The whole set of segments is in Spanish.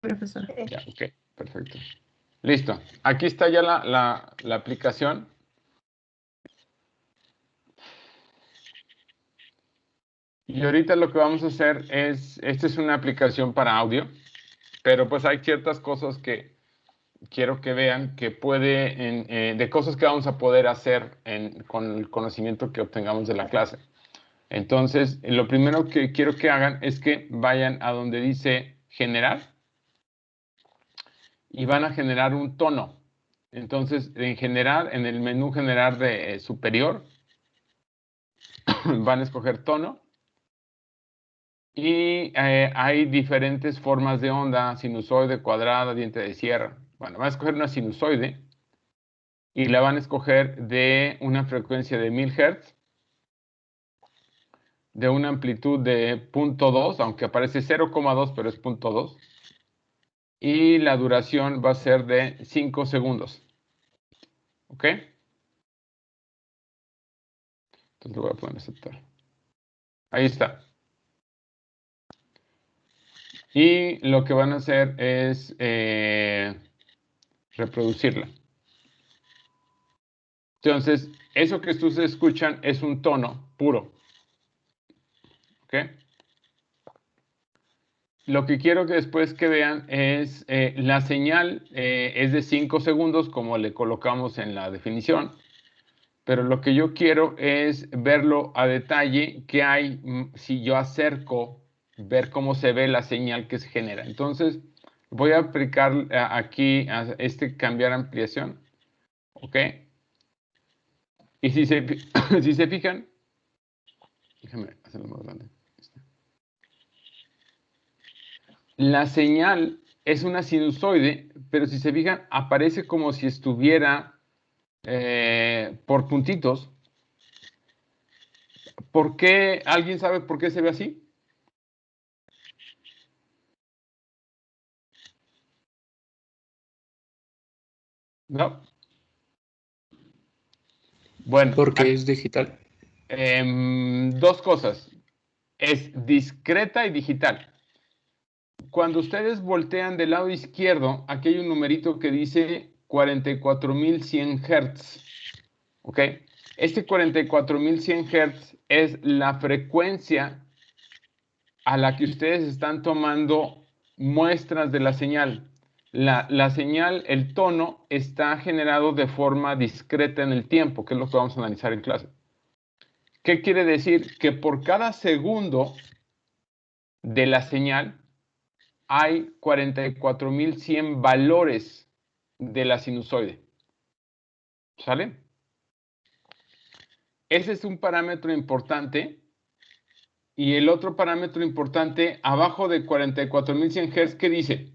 profesor. Ya, ok, perfecto. Listo. Aquí está ya la aplicación. Y ahorita lo que vamos a hacer es, esta es una aplicación para audio, pero pues hay ciertas cosas que quiero que vean que de cosas que vamos a poder hacer con el conocimiento que obtengamos de la clase. Entonces, lo primero que quiero que hagan es que vayan a donde dice generar y van a generar un tono. Entonces, en el menú generar de superior, van a escoger tono. Y hay diferentes formas de onda, sinusoide, cuadrada, diente de sierra. Bueno, van a escoger una sinusoide y la van a escoger de una frecuencia de 1000 Hz, de una amplitud de 0.2, aunque aparece 0,2, pero es 0.2. Y la duración va a ser de 5 segundos. ¿Ok? Entonces lo voy a poner aceptar. Ahí está. Y lo que van a hacer es reproducirla. Entonces, eso que ustedes escuchan es un tono puro. ¿Ok? Lo que quiero que después que vean es la señal es de 5 segundos, como le colocamos en la definición. Pero lo que yo quiero es verlo a detalle, qué hay si yo acerco, ver cómo se ve la señal que se genera. Entonces, voy a aplicar aquí cambiar ampliación. ¿Ok? Y si se fijan, déjame hacerlo más grande. La señal es una sinusoide, pero si se fijan, aparece como si estuviera por puntitos. ¿Por qué? ¿Alguien sabe por qué se ve así? ¿No? Bueno. Porque es digital. Dos cosas. Es discreta y digital. Cuando ustedes voltean del lado izquierdo, aquí hay un numerito que dice 44.100 Hz. ¿Ok? Este 44.100 Hz es la frecuencia a la que ustedes están tomando muestras de la señal. La señal, el tono, está generado de forma discreta en el tiempo, que es lo que vamos a analizar en clase. ¿Qué quiere decir? Que por cada segundo de la señal hay 44.100 valores de la sinusoide. ¿Sale? Ese es un parámetro importante. Y el otro parámetro importante, abajo de 44.100 Hz, ¿qué dice?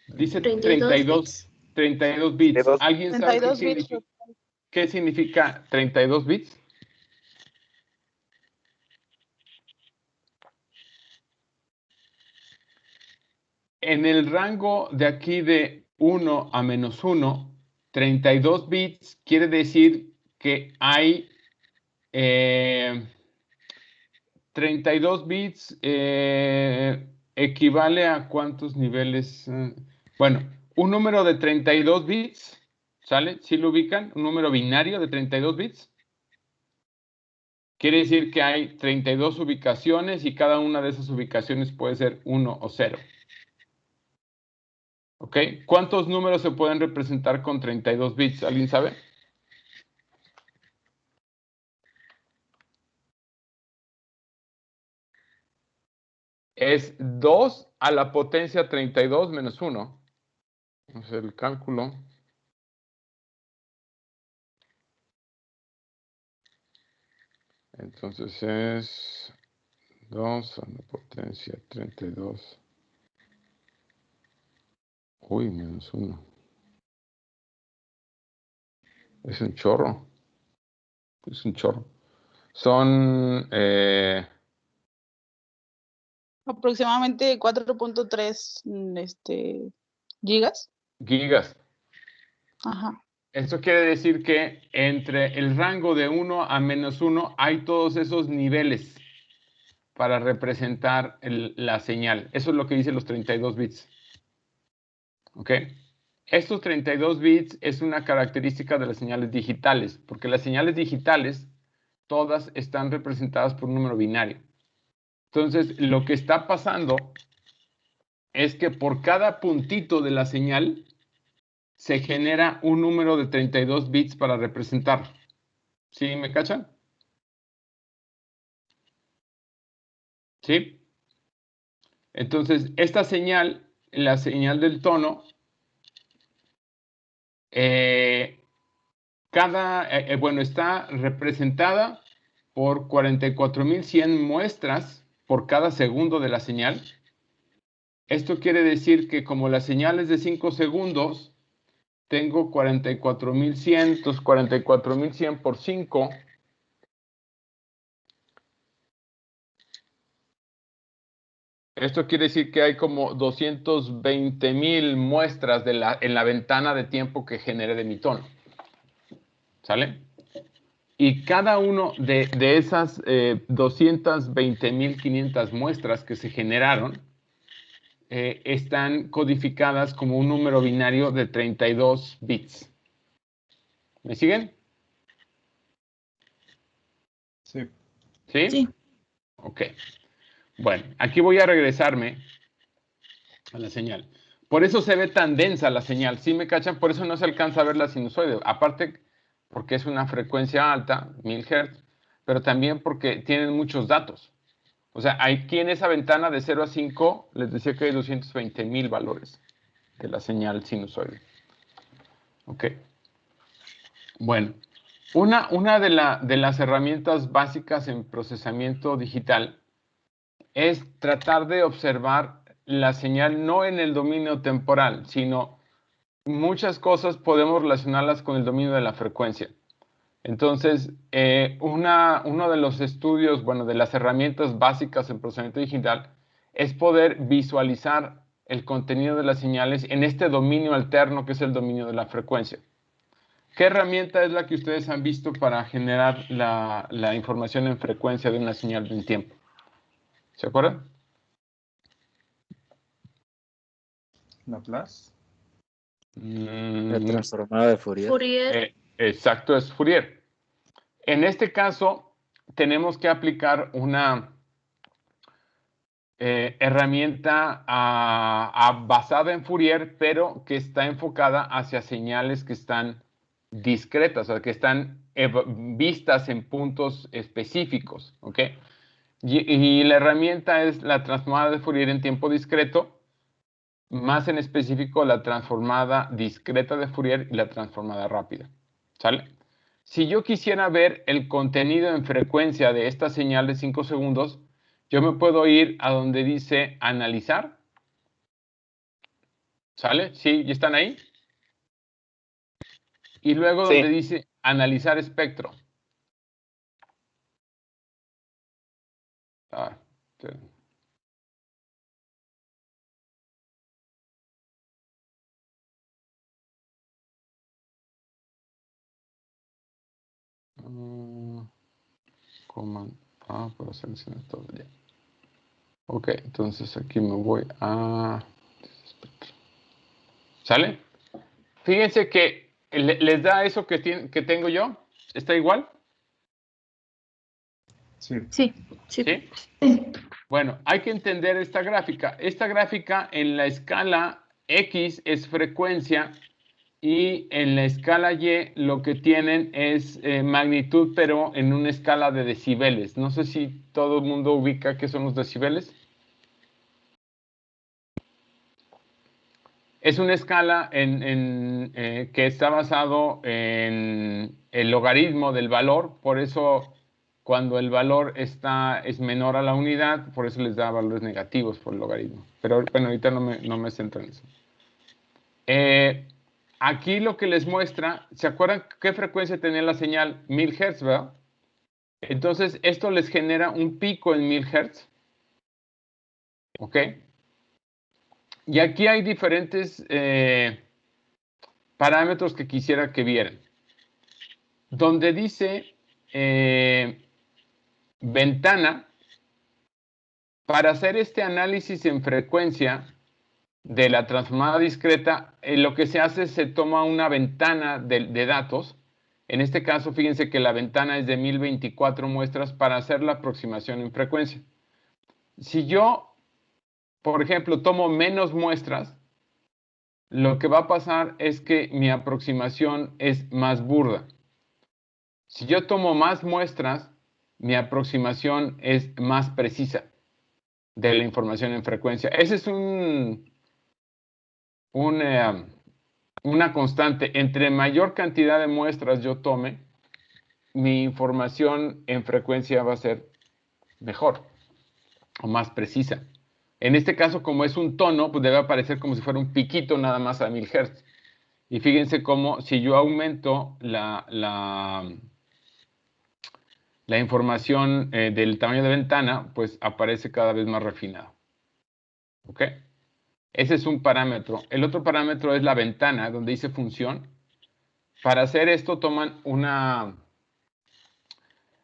Dice 32 bits. ¿Alguien sabe qué significa 32 bits? En el rango de aquí de 1 a -1, 32 bits quiere decir que hay 32 bits equivale a ¿cuántos niveles? Bueno, un número de 32 bits, ¿sale? ¿Sí lo ubican? Un número binario de 32 bits. Quiere decir que hay 32 ubicaciones y cada una de esas ubicaciones puede ser 1 o 0. ¿Ok? ¿Cuántos números se pueden representar con 32 bits? ¿Alguien sabe? Es 2 a la potencia 32 menos 1. Vamos a hacer el cálculo. Entonces es 2 a la potencia 32. Uy, menos 1. Es un chorro. Es un chorro. Son aproximadamente 4.3 gigas. gigas. Ajá. Esto quiere decir que entre el rango de 1 a -1 hay todos esos niveles para representar la señal. Eso es lo que dicen los 32 bits. ¿Ok? Estos 32 bits es una característica de las señales digitales, porque las señales digitales todas están representadas por un número binario. Entonces, lo que está pasando es que por cada puntito de la señal se genera un número de 32 bits para representar. ¿Sí me cachan? ¿Sí? Entonces, esta señal, la señal del tono, bueno, está representada por 44.100 muestras por cada segundo de la señal. Esto quiere decir que como la señal es de 5 segundos, tengo 44.100, entonces 44.100 por 5. Esto quiere decir que hay como 220.000 muestras en la ventana de tiempo que genere de mi tono. ¿Sale? Y cada uno de esas 220.500 muestras que se generaron están codificadas como un número binario de 32 bits. ¿Me siguen? Sí. ¿Sí? Sí. Ok. Bueno, aquí voy a regresarme a la señal. Por eso se ve tan densa la señal. ¿Sí me cachan? Por eso no se alcanza a ver la sinusoide. Aparte, porque es una frecuencia alta, 1000 Hz, pero también porque tienen muchos datos. O sea, aquí en esa ventana de 0 a 5, les decía que hay 220.000 valores de la señal sinusoide. Ok. Bueno, una de las herramientas básicas en procesamiento digital es tratar de observar la señal no en el dominio temporal, sino muchas cosas podemos relacionarlas con el dominio de la frecuencia. Entonces, uno de los estudios, bueno, de las herramientas básicas en procesamiento digital es poder visualizar el contenido de las señales en este dominio alterno que es el dominio de la frecuencia. ¿Qué herramienta es la que ustedes han visto para generar la información en frecuencia de una señal en tiempo? ¿Se acuerdan? Laplace. El transformado de Fourier. Fourier. Exacto, es Fourier. En este caso, tenemos que aplicar una herramienta basada en Fourier, pero que está enfocada hacia señales que están discretas, o sea, que están vistas en puntos específicos, ¿ok? Y la herramienta es la transformada de Fourier en tiempo discreto, más en específico la transformada discreta de Fourier y la transformada rápida, ¿sale? Si yo quisiera ver el contenido en frecuencia de esta señal de 5 segundos, yo me puedo ir a donde dice analizar. ¿Sale? ¿Sí? ¿Ya están ahí? Y luego donde dice analizar espectro. Ah, sí. Puedo seleccionar todo ya. Ok, entonces aquí me voy a... ¿Sale? Fíjense que les da eso que tengo yo. ¿Está igual? Sí. Sí. ¿Sí? Bueno, hay que entender esta gráfica. Esta gráfica en la escala X es frecuencia y en la escala Y lo que tienen es magnitud, pero en una escala de decibeles. No sé si todo el mundo ubica qué son los decibeles. Es una escala que está basado en el logaritmo del valor, por eso cuando el valor es menor a la unidad, por eso les da valores negativos por el logaritmo. Pero bueno, ahorita no me centro en eso. Aquí lo que les muestra, ¿se acuerdan qué frecuencia tenía la señal? 1000 Hz, ¿verdad? Entonces, esto les genera un pico en 1000 Hz. ¿Ok? Y aquí hay diferentes parámetros que quisiera que vieran. Donde dice ventana, para hacer este análisis en frecuencia de la transformada discreta, lo que se hace es se toma una ventana de datos. En este caso, fíjense que la ventana es de 1024 muestras para hacer la aproximación en frecuencia. Si yo, por ejemplo, tomo menos muestras, lo que va a pasar es que mi aproximación es más burda. Si yo tomo más muestras, mi aproximación es más precisa de la información en frecuencia. Ese es una constante. Entre mayor cantidad de muestras yo tome, mi información en frecuencia va a ser mejor o más precisa. En este caso, como es un tono, pues debe aparecer como si fuera un piquito nada más a 1000 Hz. Y fíjense cómo si yo aumento la información del tamaño de ventana, pues aparece cada vez más refinado. ¿Ok? Ese es un parámetro. El otro parámetro es la ventana, donde dice función. Para hacer esto toman una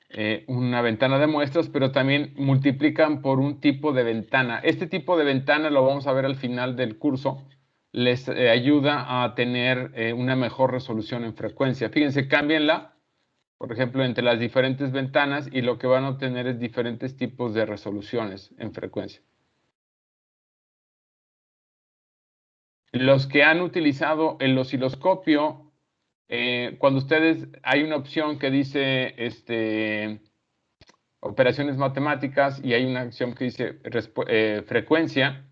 ventana de muestras, pero también multiplican por un tipo de ventana. Este tipo de ventana lo vamos a ver al final del curso. Les ayuda a tener una mejor resolución en frecuencia. Fíjense, cámbienla, por ejemplo, entre las diferentes ventanas y lo que van a obtener es diferentes tipos de resoluciones en frecuencia. Los que han utilizado el osciloscopio, cuando ustedes, hay una opción que dice operaciones matemáticas y hay una opción que dice frecuencia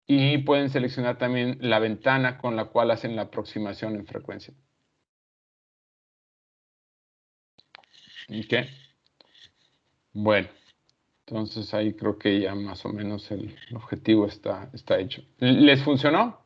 y pueden seleccionar también la ventana con la cual hacen la aproximación en frecuencia. ¿Ok? Bueno, entonces ahí creo que ya más o menos el objetivo está hecho. ¿Les funcionó?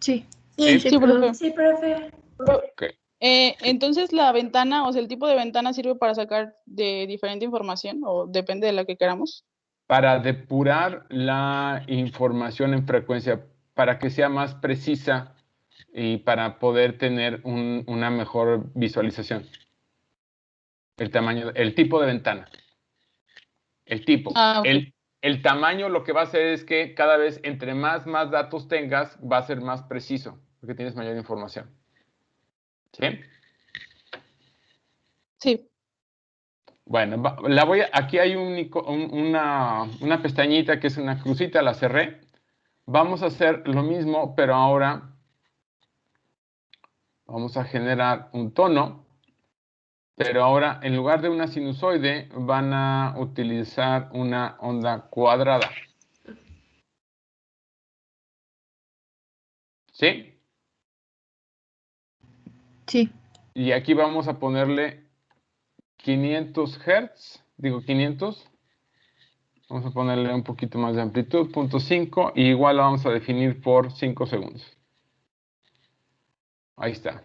Sí. Sí, Sí, profe. Sí, profe. Ok. Entonces, la ventana, o sea, el tipo de ventana sirve para sacar de diferente información o depende de la que queramos. Para depurar la información en frecuencia, para que sea más precisa y para poder tener una mejor visualización. El tamaño, el tipo de ventana. El tipo. Ah, ok. El tamaño lo que va a hacer es que cada vez entre más datos tengas, va a ser más preciso, porque tienes mayor información. ¿Sí? Sí. Bueno, aquí hay una pestañita que es una crucita, la cerré. Vamos a hacer lo mismo, pero ahora vamos a generar un tono. Pero ahora, en lugar de una sinusoide, van a utilizar una onda cuadrada. ¿Sí? Sí. Y aquí vamos a ponerle 500 Hz. Digo 500. Vamos a ponerle un poquito más de amplitud, 0.5. Y igual la vamos a definir por 5 segundos. Ahí está.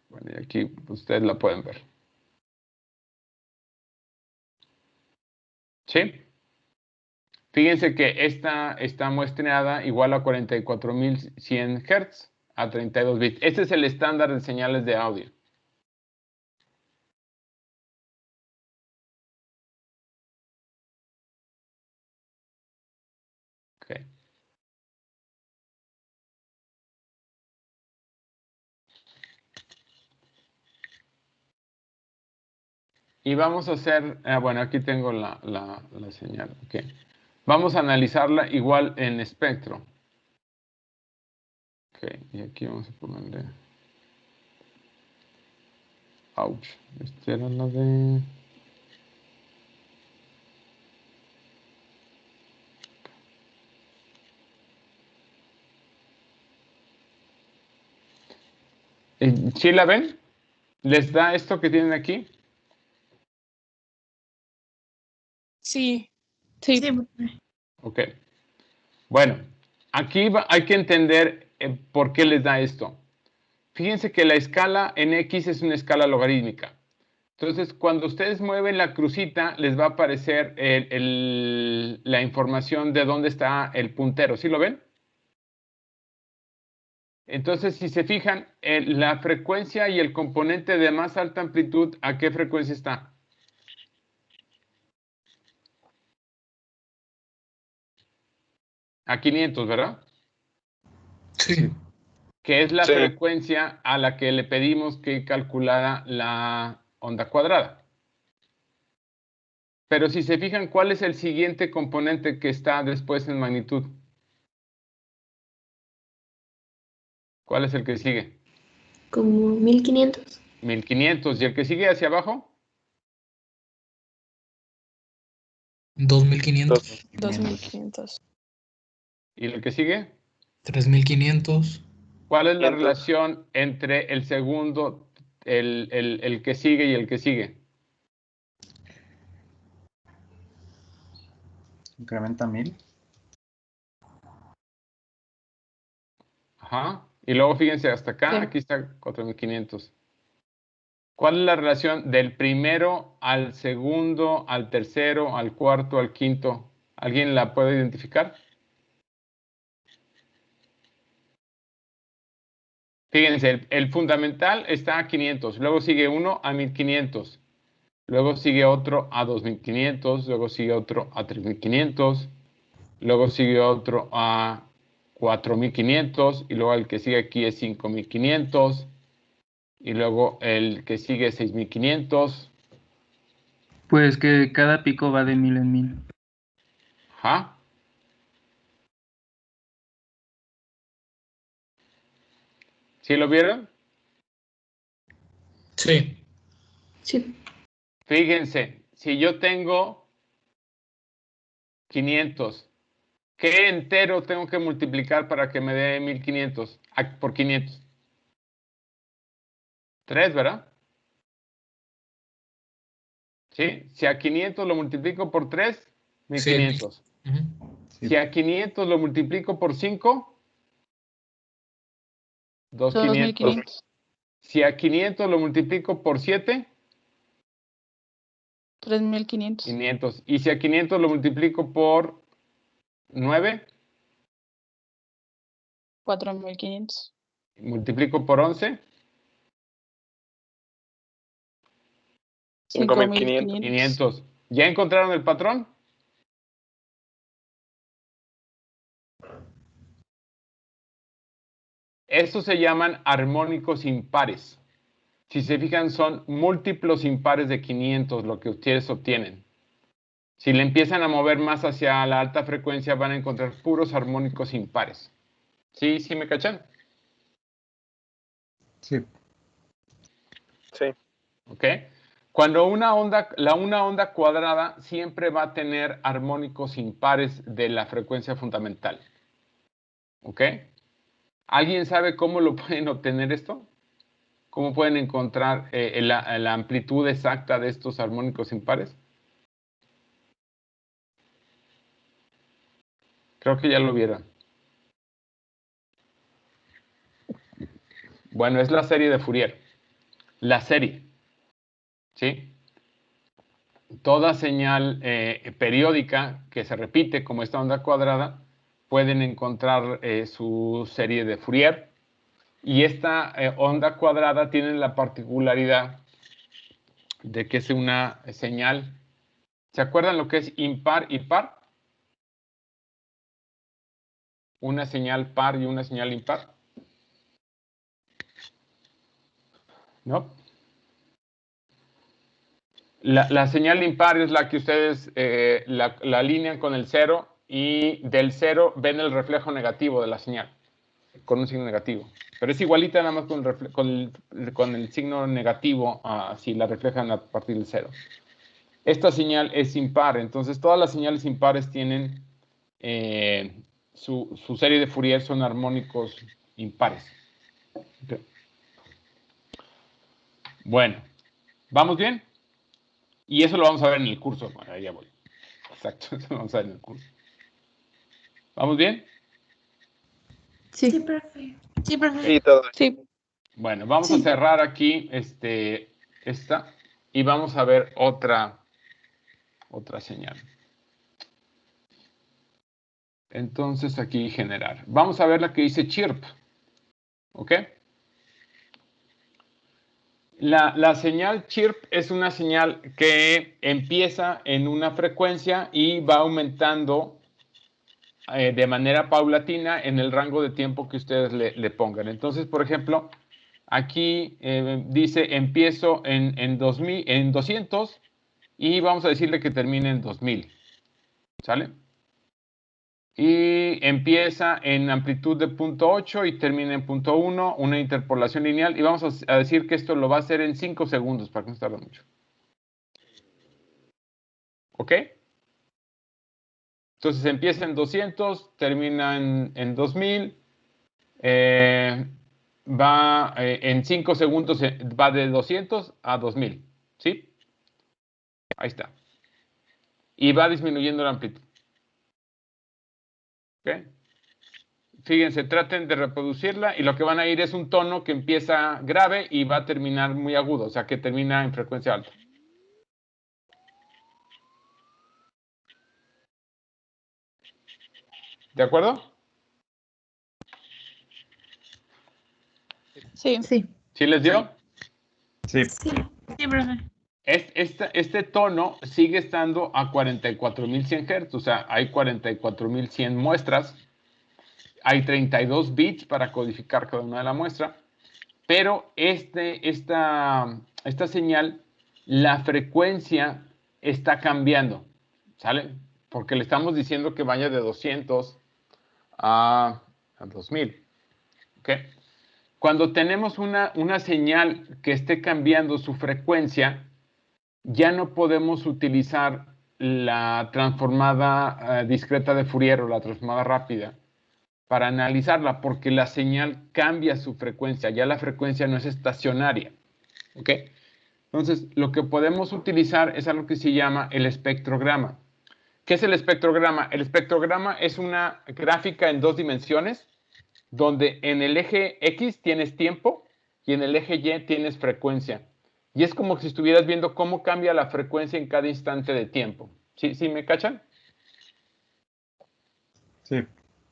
Bueno, y aquí ustedes la pueden ver. ¿Sí? Fíjense que esta está muestreada igual a 44.100 Hz a 32 bits. Este es el estándar de señales de audio. Okay. Y vamos a hacer, bueno, aquí tengo la señal. Okay. Vamos a analizarla igual en espectro. Ok, y aquí vamos a ponerle... Ouch. Esta era la de... ¿Sí la ven? ¿Les da esto que tienen aquí? Sí. Sí. Sí, profe. Ok. Bueno, aquí hay que entender por qué les da esto. Fíjense que la escala en X es una escala logarítmica. Entonces, cuando ustedes mueven la crucita, les va a aparecer la información de dónde está el puntero. ¿Sí lo ven? Entonces, si se fijan, la frecuencia y el componente de más alta amplitud, ¿a qué frecuencia está? A 500, ¿verdad? Sí. Que es la Sí. frecuencia a la que le pedimos que calculara la onda cuadrada. Pero si se fijan, ¿cuál es el siguiente componente que está después en magnitud? ¿Cuál es el que sigue? Como 1500. 1500. ¿Y el que sigue hacia abajo? 2500. 2500. ¿Y el que sigue? 3500. ¿Cuál es la 500. relación entre el segundo, el que sigue y el que sigue? Incrementa 1000. Ajá. Y luego fíjense hasta acá, Sí. aquí está 4500. ¿Cuál es la relación del primero al segundo, al tercero, al cuarto, al quinto? ¿Alguien la puede identificar? Fíjense, el fundamental está a 500, luego sigue uno a 1500, luego sigue otro a 2500, luego sigue otro a 3500, luego sigue otro a 4500 y luego el que sigue aquí es 5500 y luego el que sigue es 6500. Pues que cada pico va de 1000 en 1000. Ajá. ¿Sí lo vieron? Sí. Sí. Fíjense, si yo tengo 500, ¿qué entero tengo que multiplicar para que me dé 1500 por 500? 3, ¿verdad? ¿Sí? Si a 500 lo multiplico por 3, 1500. Ujú. Si a 500 lo multiplico por 5, 2500. 2500. Si a 500 lo multiplico por 7, 3500. 500. Y si a 500 lo multiplico por 9, 4500. multiplico por 11, 5500. 500. ¿Ya encontraron el patrón? Estos se llaman armónicos impares. Si se fijan, son múltiplos impares de 500 lo que ustedes obtienen. Si le empiezan a mover más hacia la alta frecuencia, van a encontrar puros armónicos impares. ¿Sí? ¿Sí me cachan? Sí. Sí. ¿Ok? Cuando una onda cuadrada siempre va a tener armónicos impares de la frecuencia fundamental. ¿Ok? ¿Alguien sabe cómo lo pueden obtener esto? ¿Cómo pueden encontrar la amplitud exacta de estos armónicos impares? Creo que ya lo vieron. Bueno, es la serie de Fourier. La serie. ¿Sí? Toda señal periódica que se repite como esta onda cuadrada, pueden encontrar su serie de Fourier. Y esta onda cuadrada tiene la particularidad de que es una señal. ¿Se acuerdan lo que es impar y par? Una señal par y una señal impar. ¿No? La señal impar es la que ustedes la alinean con el 0 y del 0 ven el reflejo negativo de la señal, con un signo negativo. Pero es igualita nada más con el signo negativo si la reflejan a partir del 0. Esta señal es impar, entonces todas las señales impares tienen su serie de Fourier son armónicos impares. Okay. Bueno, ¿vamos bien? Y eso lo vamos a ver en el curso. Bueno, ahí ya voy. Exacto, eso lo vamos a ver en el curso. ¿Vamos bien? Sí, profe. Sí, profe. Sí, todo. Sí. Bueno, vamos Sí. a cerrar aquí esta y vamos a ver otra señal. Entonces aquí generar. Vamos a ver la que dice chirp. ¿Ok? La señal chirp es una señal que empieza en una frecuencia y va aumentando de manera paulatina en el rango de tiempo que ustedes le pongan. Entonces, por ejemplo, aquí dice empiezo en 200 y vamos a decirle que termine en 2000. ¿Sale? Y empieza en amplitud de 0.8 y termina en 0.1, una interpolación lineal. Y vamos a decir que esto lo va a hacer en 5 segundos para que no tarde mucho. ¿Ok? Entonces empieza en 200, termina en 2000. Va en 5 segundos, va de 200 a 2000. ¿Sí? Ahí está. Y va disminuyendo la amplitud. ¿Ok? Fíjense, traten de reproducirla y lo que van a ir es un tono que empieza grave y va a terminar muy agudo, o sea que termina en frecuencia alta. ¿De acuerdo? Sí. Sí. ¿Sí les dio? Sí. Sí. Sí, profe. Este tono sigue estando a 44.100 Hz, o sea, hay 44.100 muestras, hay 32 bits para codificar cada una de la muestra, pero esta señal, la frecuencia está cambiando, ¿sale? Porque le estamos diciendo que vaya de 200 a 2000, ¿ok? Cuando tenemos una señal que esté cambiando su frecuencia, ya no podemos utilizar la transformada discreta de Fourier o la transformada rápida para analizarla, porque la señal cambia su frecuencia, ya la frecuencia no es estacionaria. ¿Ok? Entonces, lo que podemos utilizar es algo que se llama el espectrograma. ¿Qué es el espectrograma? El espectrograma es una gráfica en 2 dimensiones, donde en el eje X tienes tiempo y en el eje Y tienes frecuencia. Y es como si estuvieras viendo cómo cambia la frecuencia en cada instante de tiempo. ¿Sí, sí me cachan? Sí.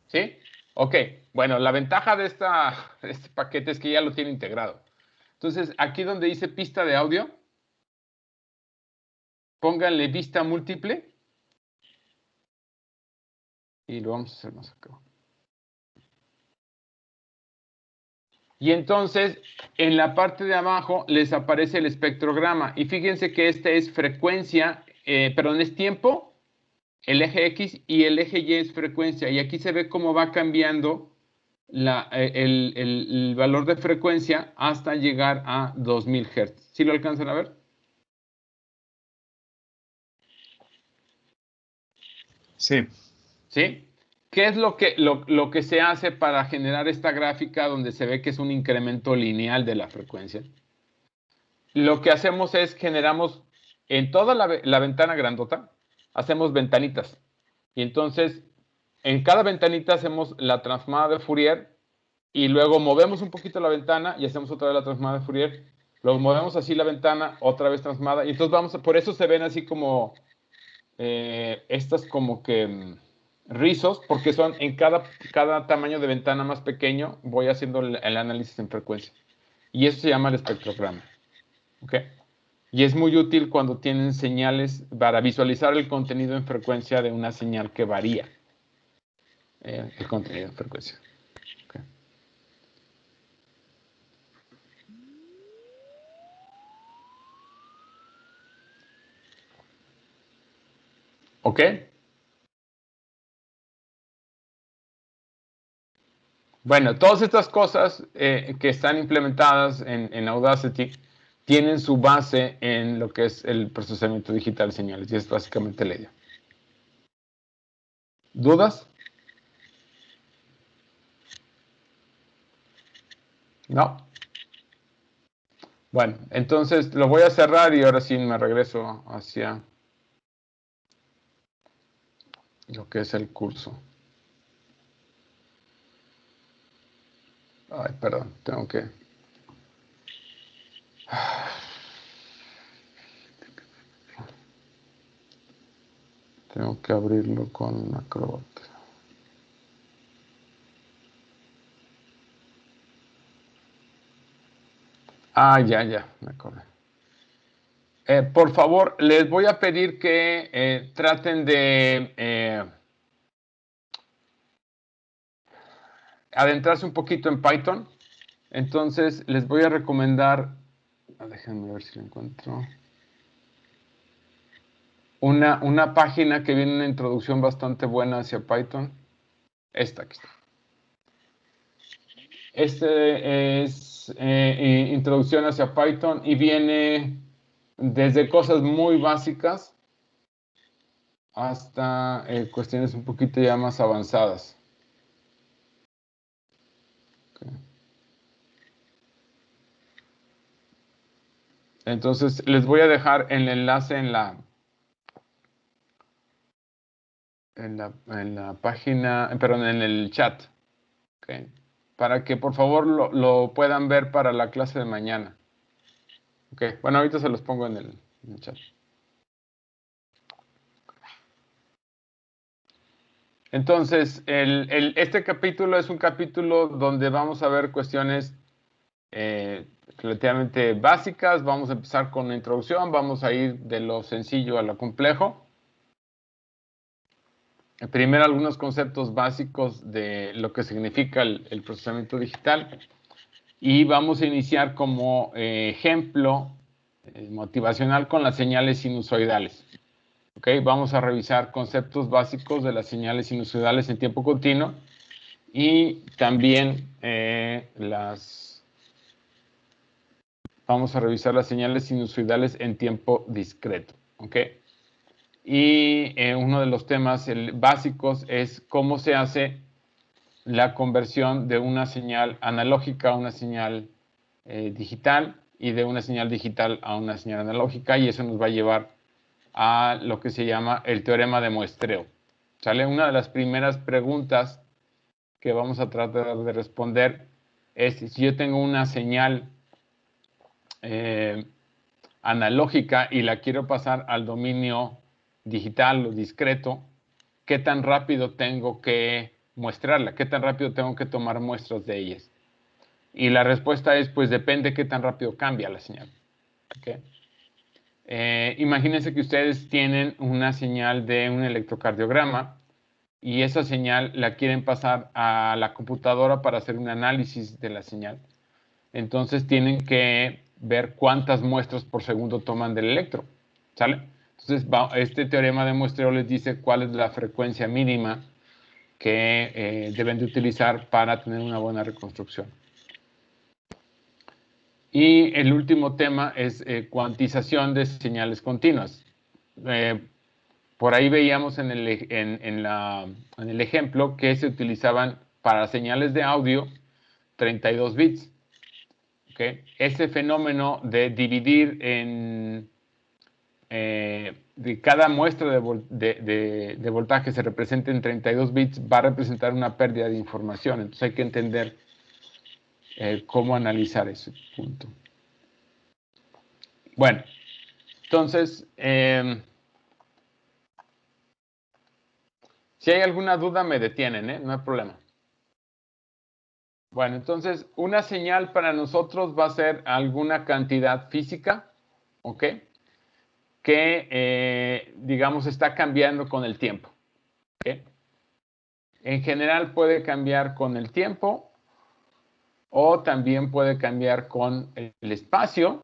¿Sí? Ok. Bueno, la ventaja de este paquete es que ya lo tiene integrado. Entonces, aquí donde dice pista de audio, pónganle vista múltiple. Y lo vamos a hacer más acá. Y entonces, en la parte de abajo les aparece el espectrograma. Y fíjense que este es frecuencia, perdón, es tiempo, el eje X, y el eje Y es frecuencia. Y aquí se ve cómo va cambiando el valor de frecuencia hasta llegar a 2000 Hz. ¿Sí lo alcanzan a ver? Sí. ¿Sí? ¿Qué es lo que se hace para generar esta gráfica donde se ve que es un incremento lineal de la frecuencia? Lo que hacemos es generamos en toda la ventana grandota, hacemos ventanitas. Y entonces, en cada ventanita hacemos la transformada de Fourier y luego movemos un poquito la ventana y hacemos otra vez la transformada de Fourier. Luego movemos así la ventana, otra vez transformada. Y entonces por eso se ven así como estas como que rizos, porque son en cada tamaño de ventana más pequeño, voy haciendo el análisis en frecuencia. Y eso se llama el espectrograma. ¿Ok? Y es muy útil cuando tienen señales para visualizar el contenido en frecuencia de una señal que varía el contenido en frecuencia. ¿Ok? ¿Ok? Bueno, todas estas cosas que están implementadas en Audacity tienen su base en lo que es el procesamiento digital de señales, y es básicamente la idea. ¿Dudas? ¿No? Bueno, entonces lo voy a cerrar y ahora sí me regreso hacia lo que es el curso. Ay, perdón, tengo que... Tengo que abrirlo con Acrobat. Ah, ya, me acordé. Por favor, les voy a pedir que traten de adentrarse un poquito en Python. Entonces, les voy a recomendar, déjenme ver si lo encuentro, una página que viene una introducción bastante buena hacia Python. Esta aquí está. Este es introducción hacia Python y viene desde cosas muy básicas hasta cuestiones un poquito ya más avanzadas. Okay. Entonces, les voy a dejar el enlace en la página, perdón, en el chat. Okay. Para que por favor lo puedan ver para la clase de mañana. Okay. Bueno, ahorita se los pongo en el chat. Entonces, este capítulo es un capítulo donde vamos a ver cuestiones relativamente básicas. Vamos a empezar con la introducción, vamos a ir de lo sencillo a lo complejo. Primero, algunos conceptos básicos de lo que significa el procesamiento digital. Y vamos a iniciar como ejemplo motivacional con las señales sinusoidales. Okay, vamos a revisar conceptos básicos de las señales sinusoidales en tiempo continuo y también vamos a revisar las señales sinusoidales en tiempo discreto. Okay. Y uno de los temas básicos es cómo se hace la conversión de una señal analógica a una señal digital y de una señal digital a una señal analógica, y eso nos va a llevar a lo que se llama el teorema de muestreo. ¿Sale? Una de las primeras preguntas que vamos a tratar de responder es si yo tengo una señal analógica y la quiero pasar al dominio digital o discreto, ¿qué tan rápido tengo que muestrarla? ¿Qué tan rápido tengo que tomar muestras de ellas? Y la respuesta es, pues depende qué tan rápido cambia la señal. ¿Okay? Imagínense que ustedes tienen una señal de un electrocardiograma y esa señal la quieren pasar a la computadora para hacer un análisis de la señal. Entonces tienen que ver cuántas muestras por segundo toman del electro. ¿Sale? Entonces este teorema de muestreo les dice cuál es la frecuencia mínima que deben de utilizar para tener una buena reconstrucción. Y el último tema es cuantización de señales continuas. Por ahí veíamos en el ejemplo que se utilizaban para señales de audio 32 bits. ¿Okay? Ese fenómeno de dividir de cada muestra de voltaje se representa en 32 bits, va a representar una pérdida de información. Entonces hay que entender cómo analizar ese punto. Bueno, entonces, si hay alguna duda me detienen, no hay problema. Bueno, entonces, una señal para nosotros va a ser alguna cantidad física, ¿ok? Que, digamos, está cambiando con el tiempo. ¿Okay? En general puede cambiar con el tiempo o también puede cambiar con el espacio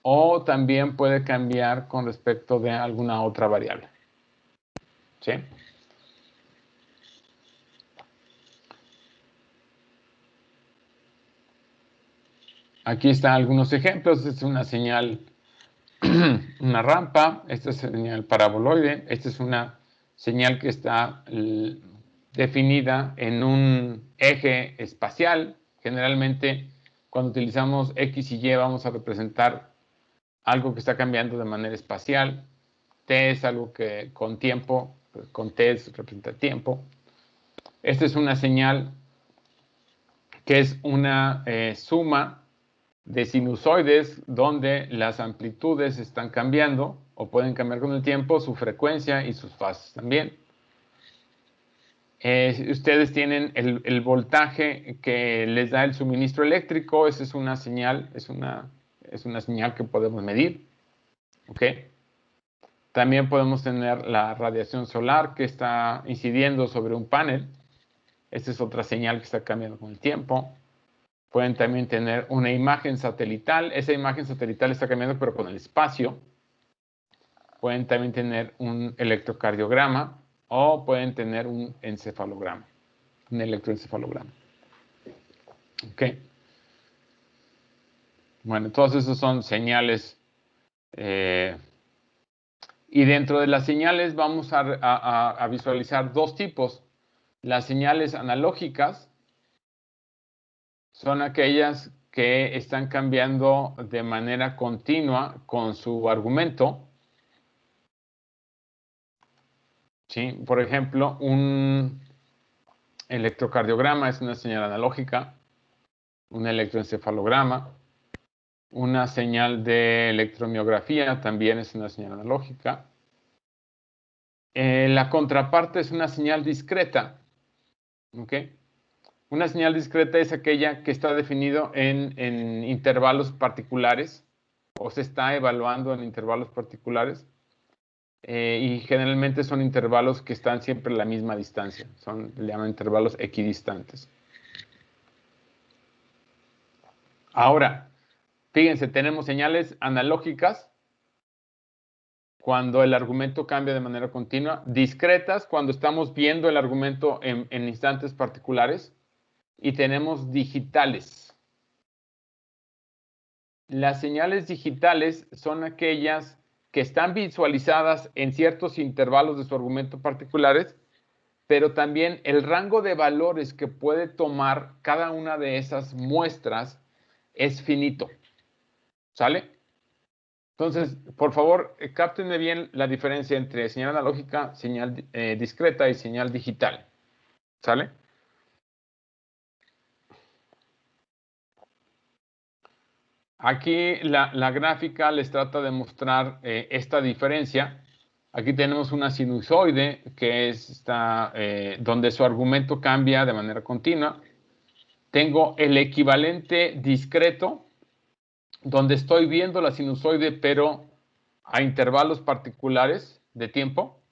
o también puede cambiar con respecto de alguna otra variable. ¿Sí? Aquí están algunos ejemplos. Esta es una señal, una rampa. Esta es señal paraboloide. Esta es una señal que está definida en un eje espacial. Generalmente, cuando utilizamos X y Y, vamos a representar algo que está cambiando de manera espacial. T es algo que con tiempo, con T representa tiempo. Esta es una señal que es una suma de sinusoides donde las amplitudes están cambiando o pueden cambiar con el tiempo, su frecuencia y sus fases también. Ustedes tienen el voltaje que les da el suministro eléctrico. Esa es una señal, es una señal que podemos medir. ¿Ok? También podemos tener la radiación solar que está incidiendo sobre un panel. Esta es otra señal que está cambiando con el tiempo. Pueden también tener una imagen satelital. Esa imagen satelital está cambiando, pero con el espacio. Pueden también tener un electrocardiograma o pueden tener un encefalograma, un electroencefalograma. ¿Ok? Bueno, todos esos son señales. Y dentro de las señales vamos a visualizar dos tipos. Las señales analógicas son aquellas que están cambiando de manera continua con su argumento. ¿Sí? Por ejemplo, un electrocardiograma es una señal analógica, un electroencefalograma, una señal de electromiografía también es una señal analógica. La contraparte es una señal discreta. ¿Ok? Una señal discreta es aquella que está definido en intervalos particulares o se está evaluando en intervalos particulares. Y generalmente son intervalos que están siempre a la misma distancia. Le llaman intervalos equidistantes. Ahora, fíjense, tenemos señales analógicas cuando el argumento cambia de manera continua, discretas cuando estamos viendo el argumento en instantes particulares, y tenemos digitales. Las señales digitales son aquellas que están visualizadas en ciertos intervalos de su argumento particulares, pero también el rango de valores que puede tomar cada una de esas muestras es finito. ¿Sale? Entonces, por favor, cáptenme bien la diferencia entre señal analógica, señal discreta y señal digital. ¿Sale? Aquí la gráfica les trata de mostrar esta diferencia. Aquí tenemos una sinusoide que es donde su argumento cambia de manera continua. Tengo el equivalente discreto, donde estoy viendo la sinusoide, pero a intervalos particulares de tiempo,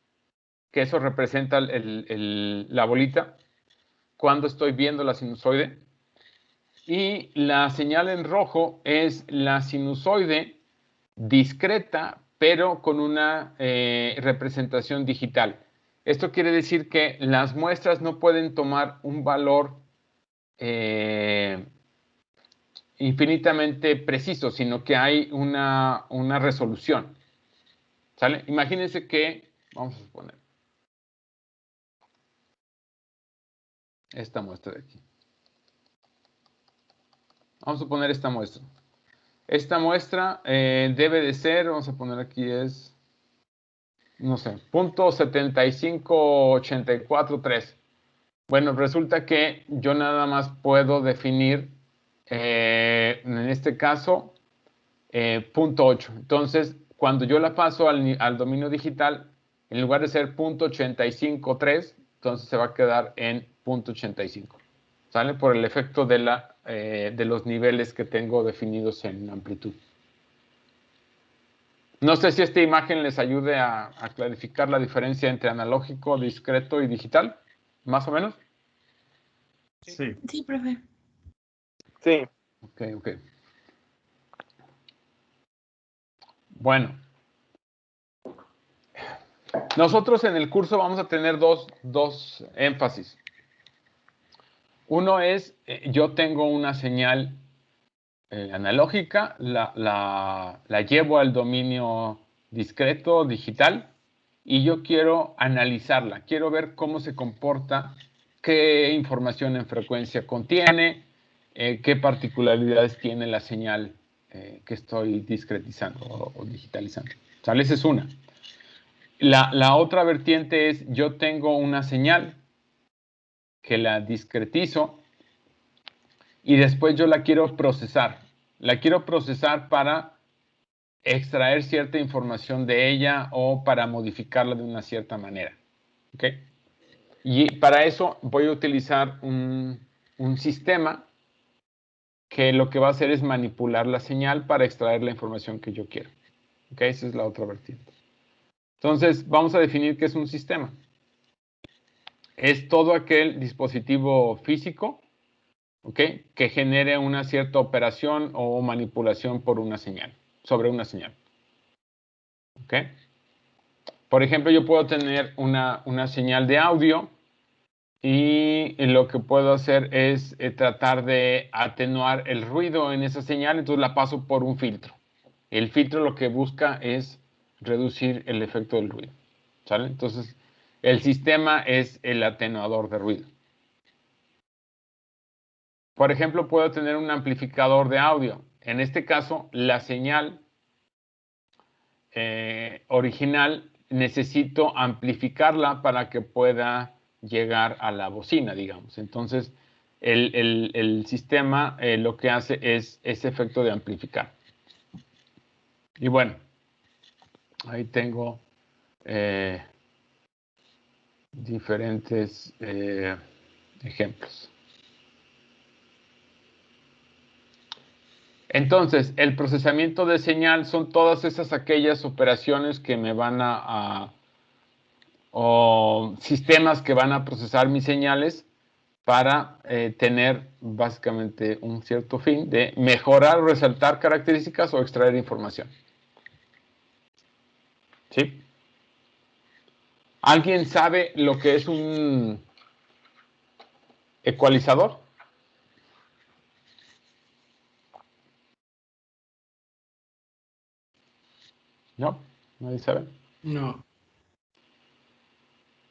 que eso representa la bolita, cuando estoy viendo la sinusoide. Y la señal en rojo es la sinusoide discreta, pero con una representación digital. Esto quiere decir que las muestras no pueden tomar un valor infinitamente preciso, sino que hay una resolución. ¿Sale? Imagínense que, vamos a suponer, esta muestra de aquí. Vamos a poner esta muestra. Esta muestra debe de ser, vamos a poner aquí es, no sé, 0.75843. Bueno, resulta que yo nada más puedo definir, en este caso, 0.8. Entonces, cuando yo la paso al dominio digital, en lugar de ser 0.853, entonces se va a quedar en 0.85. ¿Sale? Por el efecto de los niveles que tengo definidos en amplitud. No sé si esta imagen les ayude a clarificar la diferencia entre analógico, discreto y digital, más o menos. Sí. Sí, profe. Sí. Ok. Bueno. Nosotros en el curso vamos a tener dos énfasis. Uno es, yo tengo una señal analógica, la llevo al dominio discreto, digital, y yo quiero analizarla, quiero ver cómo se comporta, qué información en frecuencia contiene, qué particularidades tiene la señal que estoy discretizando o digitalizando. ¿Sale? Esa es una. La otra vertiente es, yo tengo una señal que la discretizo y después yo la quiero procesar. La quiero procesar para extraer cierta información de ella o para modificarla de una cierta manera. ¿Ok? Y para eso voy a utilizar un sistema que lo que va a hacer es manipular la señal para extraer la información que yo quiero. ¿Ok? Esa es la otra vertiente. Entonces, vamos a definir qué es un sistema. Es todo aquel dispositivo físico, ¿ok?, que genere una cierta operación o manipulación por una señal, sobre una señal. ¿Ok? Por ejemplo, yo puedo tener una señal de audio y lo que puedo hacer es tratar de atenuar el ruido en esa señal, entonces la paso por un filtro. El filtro lo que busca es reducir el efecto del ruido. ¿Sale? Entonces, el sistema es el atenuador de ruido. Por ejemplo, puedo tener un amplificador de audio. En este caso, la señal original necesito amplificarla para que pueda llegar a la bocina, digamos. Entonces, el sistema lo que hace es ese efecto de amplificar. Y bueno, ahí tengo diferentes ejemplos. Entonces, el procesamiento de señal son todas aquellas operaciones que me van o sistemas que van a procesar mis señales para tener básicamente un cierto fin de mejorar o resaltar características o extraer información. ¿Sí? ¿Alguien sabe lo que es un ecualizador? ¿No? ¿Nadie sabe? No.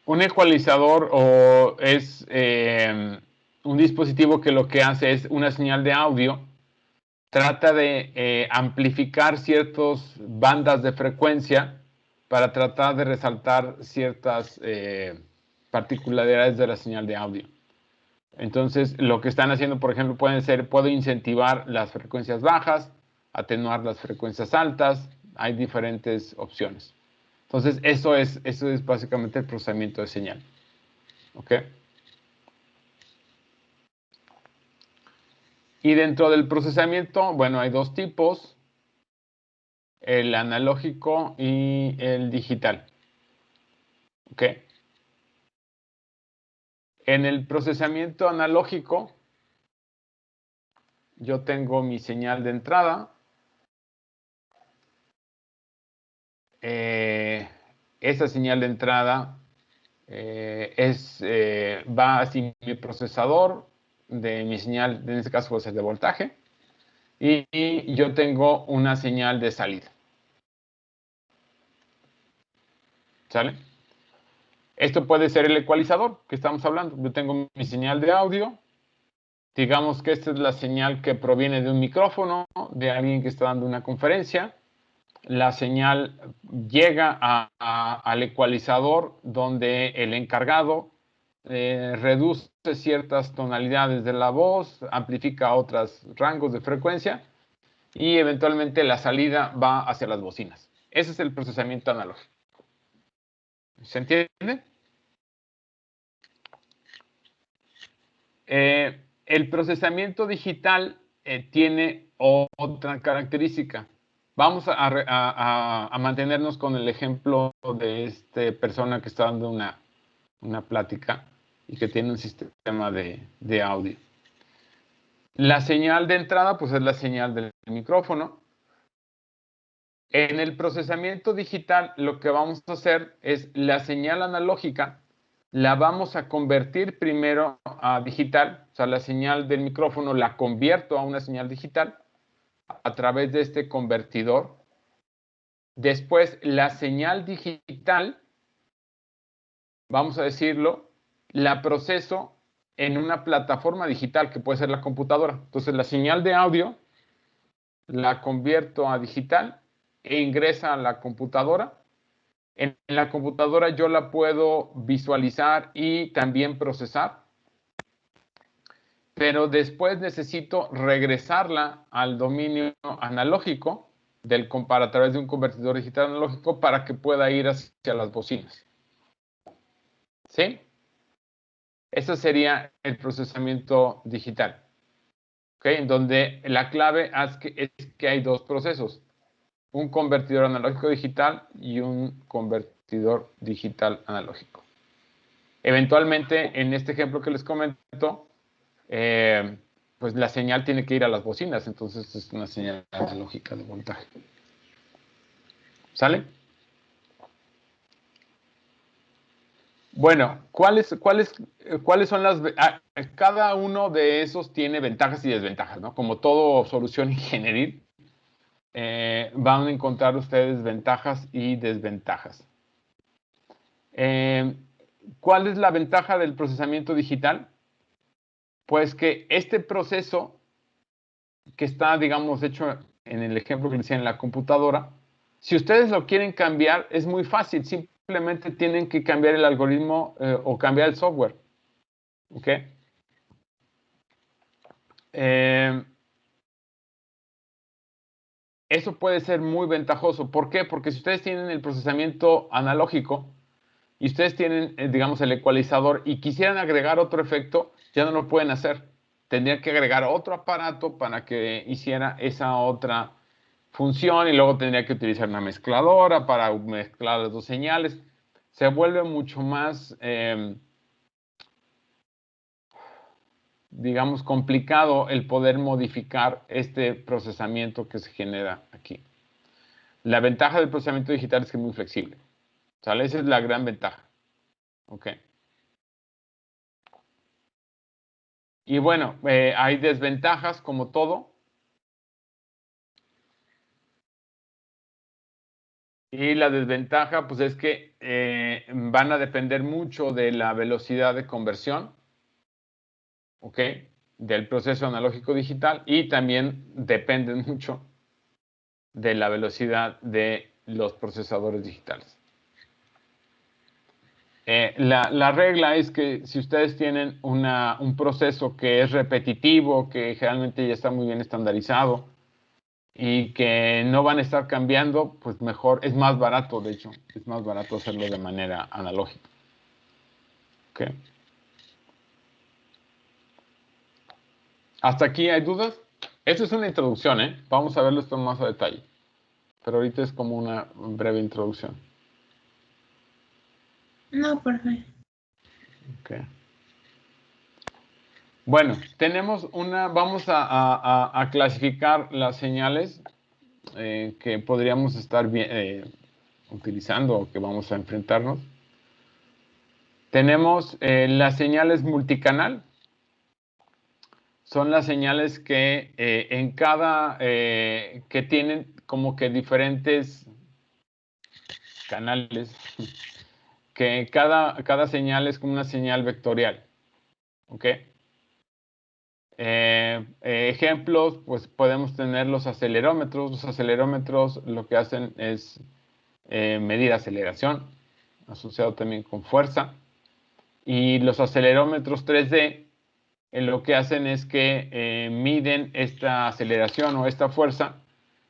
Un ecualizador es un dispositivo que lo que hace es una señal de audio, trata de amplificar ciertas bandas de frecuencia para tratar de resaltar ciertas particularidades de la señal de audio. Entonces, lo que están haciendo, por ejemplo, puedo incentivar las frecuencias bajas, atenuar las frecuencias altas, hay diferentes opciones. Entonces, eso es básicamente el procesamiento de señal. ¿Ok? Y dentro del procesamiento, bueno, hay dos tipos, el analógico y el digital. ¿Ok? En el procesamiento analógico, yo tengo mi señal de entrada. Esa señal de entrada va hacia mi procesador de mi señal, en este caso va a ser de voltaje, y yo tengo una señal de salida. ¿Sale? Esto puede ser el ecualizador que estamos hablando. Yo tengo mi señal de audio. Digamos que esta es la señal que proviene de un micrófono, de alguien que está dando una conferencia. La señal llega al ecualizador donde el encargado reduce ciertas tonalidades de la voz, amplifica otros rangos de frecuencia y eventualmente la salida va hacia las bocinas. Ese es el procesamiento analógico. ¿Se entiende? El procesamiento digital tiene otra característica. Vamos a mantenernos con el ejemplo de esta persona que está dando una plática y que tiene un sistema de audio. La señal de entrada, pues es la señal del micrófono. En el procesamiento digital, lo que vamos a hacer es la señal analógica la vamos a convertir primero a digital, o sea, la señal del micrófono la convierto a una señal digital a través de este convertidor. Después, la señal digital, vamos a decirlo, la proceso en una plataforma digital que puede ser la computadora. Entonces, la señal de audio la convierto a digital e ingresa a la computadora. En la computadora yo la puedo visualizar y también procesar, pero después necesito regresarla al dominio analógico a través de un convertidor digital analógico para que pueda ir hacia las bocinas. ¿Sí? Ese sería el procesamiento digital. ¿Okay? En donde la clave es que hay dos procesos. Un convertidor analógico digital y un convertidor digital analógico. Eventualmente, en este ejemplo que les comento, pues la señal tiene que ir a las bocinas, entonces es una señal analógica de voltaje. ¿Sale? Bueno, ¿cuáles son las... cada uno de esos tiene ventajas y desventajas, ¿no? Como todo solución ingenieril, van a encontrar ustedes ventajas y desventajas. ¿Cuál es la ventaja del procesamiento digital? Pues que este proceso que está, digamos, hecho en el ejemplo que les decía en la computadora, si ustedes lo quieren cambiar, es muy fácil. Simplemente tienen que cambiar el algoritmo o cambiar el software. ¿Ok? Eso puede ser muy ventajoso. ¿Por qué? Porque si ustedes tienen el procesamiento analógico y ustedes tienen, digamos, el ecualizador y quisieran agregar otro efecto, ya no lo pueden hacer. Tendrían que agregar otro aparato para que hiciera esa otra función y luego tendría que utilizar una mezcladora para mezclar las dos señales. Se vuelve mucho más, digamos, complicado el poder modificar este procesamiento que se genera aquí. La ventaja del procesamiento digital es que es muy flexible. ¿Sale? Esa es la gran ventaja. Ok. Y bueno, hay desventajas como todo. Y la desventaja, pues es que van a depender mucho de la velocidad de conversión, ¿ok? Del proceso analógico digital y también dependen mucho de la velocidad de los procesadores digitales. La regla es que si ustedes tienen un proceso que es repetitivo, que generalmente ya está muy bien estandarizado y que no van a estar cambiando, pues mejor, es más barato, de hecho, es más barato hacerlo de manera analógica. ¿Ok? ¿Hasta aquí hay dudas? Esto es una introducción, ¿eh? Vamos a verlo esto más a detalle. Pero ahorita es como una breve introducción. No, perfecto. Okay. Bueno, tenemos vamos a clasificar las señales que podríamos estar utilizando o que vamos a enfrentarnos. Tenemos las señales multicanal. Son las señales que que tienen como que diferentes canales, que cada señal es como una señal vectorial. ¿Ok? Ejemplos, pues podemos tener los acelerómetros. Los acelerómetros lo que hacen es medir aceleración, asociado también con fuerza. Y los acelerómetros 3D lo que hacen es que miden esta aceleración o esta fuerza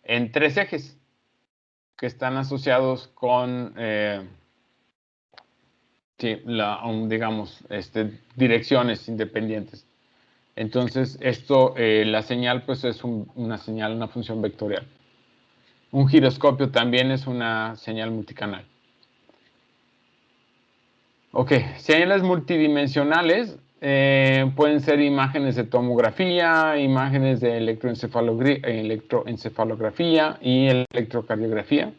en tres ejes que están asociados con, sí, digamos, direcciones independientes. Entonces, la señal, pues es una señal, una función vectorial. Un giroscopio también es una señal multicanal. Ok, señales multidimensionales pueden ser imágenes de tomografía, imágenes de electroencefalografía y electrocardiografía.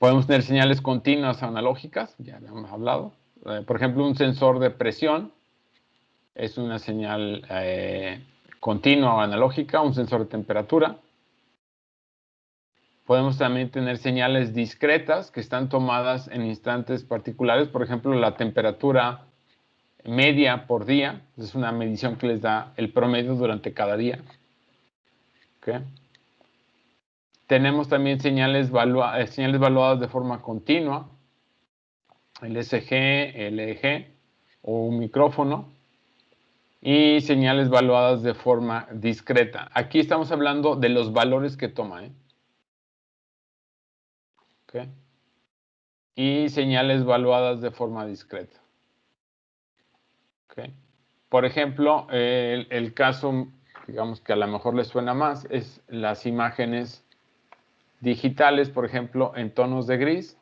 Podemos tener señales continuas analógicas, ya habíamos hablado. Por ejemplo, un sensor de presión es una señal continua o analógica, un sensor de temperatura. Podemos también tener señales discretas que están tomadas en instantes particulares. Por ejemplo, la temperatura media por día. Es una medición que les da el promedio durante cada día. ¿Okay? Tenemos también señales evaluadas de forma continua. El SG, el EEG o un micrófono. Y señales evaluadas de forma discreta. Aquí estamos hablando de los valores que toma. ¿Okay? Y señales evaluadas de forma discreta. ¿Okay? Por ejemplo, el caso, digamos que a lo mejor les suena más, es las imágenes digitales, por ejemplo, en tonos de gris.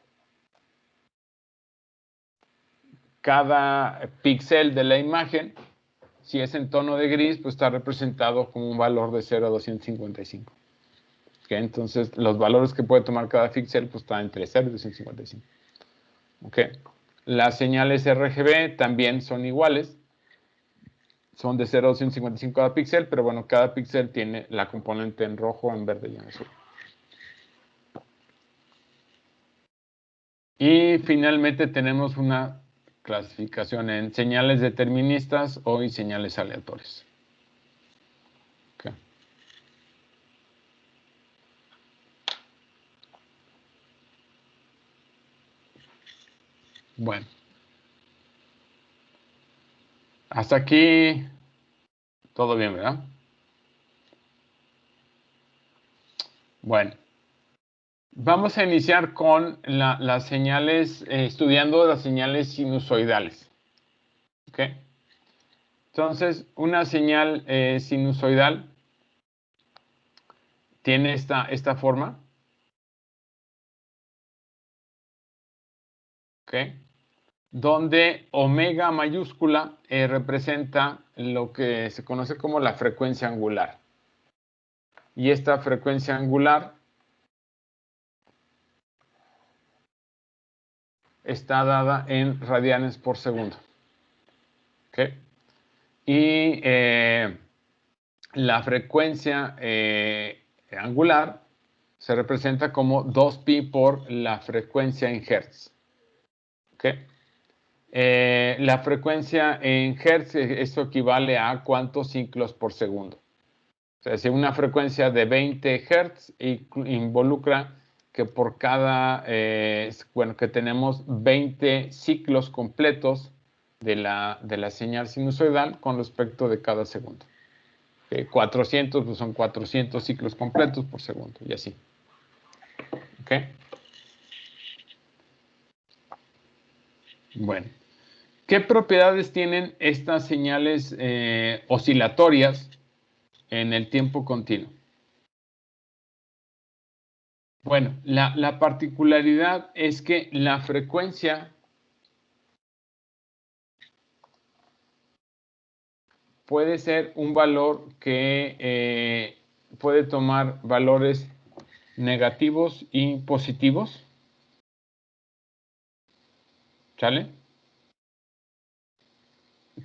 Cada píxel de la imagen, si es en tono de gris, pues está representado como un valor de 0 a 255. ¿Okay? Entonces, los valores que puede tomar cada píxel pues están entre 0 y 255. ¿Okay? Las señales RGB también son iguales. Son de 0 a 255 cada píxel, pero bueno, cada píxel tiene la componente en rojo, en verde y en azul. Y finalmente tenemos una clasificación en señales deterministas o y señales aleatorias. Okay. Bueno. Hasta aquí todo bien, ¿verdad? Bueno. Vamos a iniciar con las señales, estudiando las señales sinusoidales. ¿Ok? Entonces, una señal sinusoidal tiene esta forma. ¿Ok? Donde omega mayúscula representa lo que se conoce como la frecuencia angular. Y esta frecuencia angular está dada en radianes por segundo. ¿Ok? Y la frecuencia angular se representa como 2pi por la frecuencia en hertz. ¿Okay? La frecuencia en hertz, esto equivale a cuántos ciclos por segundo. O sea, si una frecuencia de 20 hertz involucra que por cada, que tenemos 20 ciclos completos de la señal sinusoidal con respecto de cada segundo. 400 pues son 400 ciclos completos por segundo y así. ¿Ok? Bueno. ¿Qué propiedades tienen estas señales oscilatorias en el tiempo continuo? Bueno, la particularidad es que la frecuencia puede ser un valor que puede tomar valores negativos y positivos. ¿Sale?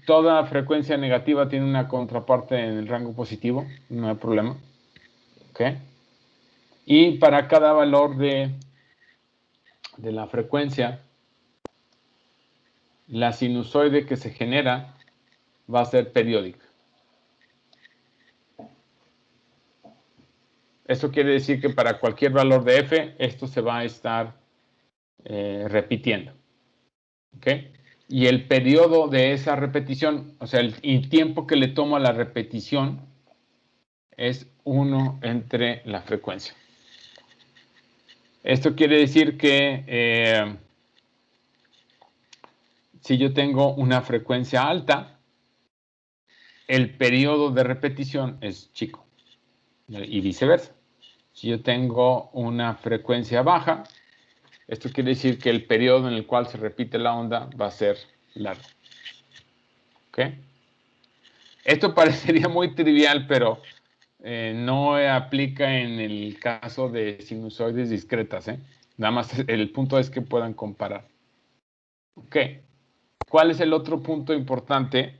Toda frecuencia negativa tiene una contraparte en el rango positivo, no hay problema. ¿Ok? Y para cada valor de la frecuencia, la sinusoide que se genera va a ser periódica. Eso quiere decir que para cualquier valor de f, esto se va a estar repitiendo. ¿Ok? Y el periodo de esa repetición, o sea, el tiempo que le toma la repetición es 1 entre la frecuencia. Esto quiere decir que si yo tengo una frecuencia alta, el periodo de repetición es chico y viceversa. Si yo tengo una frecuencia baja, esto quiere decir que el periodo en el cual se repite la onda va a ser largo. ¿Ok? Esto parecería muy trivial, pero no aplica en el caso de sinusoides discretas. Nada más el punto es que puedan comparar. ¿Ok? ¿Cuál es el otro punto importante?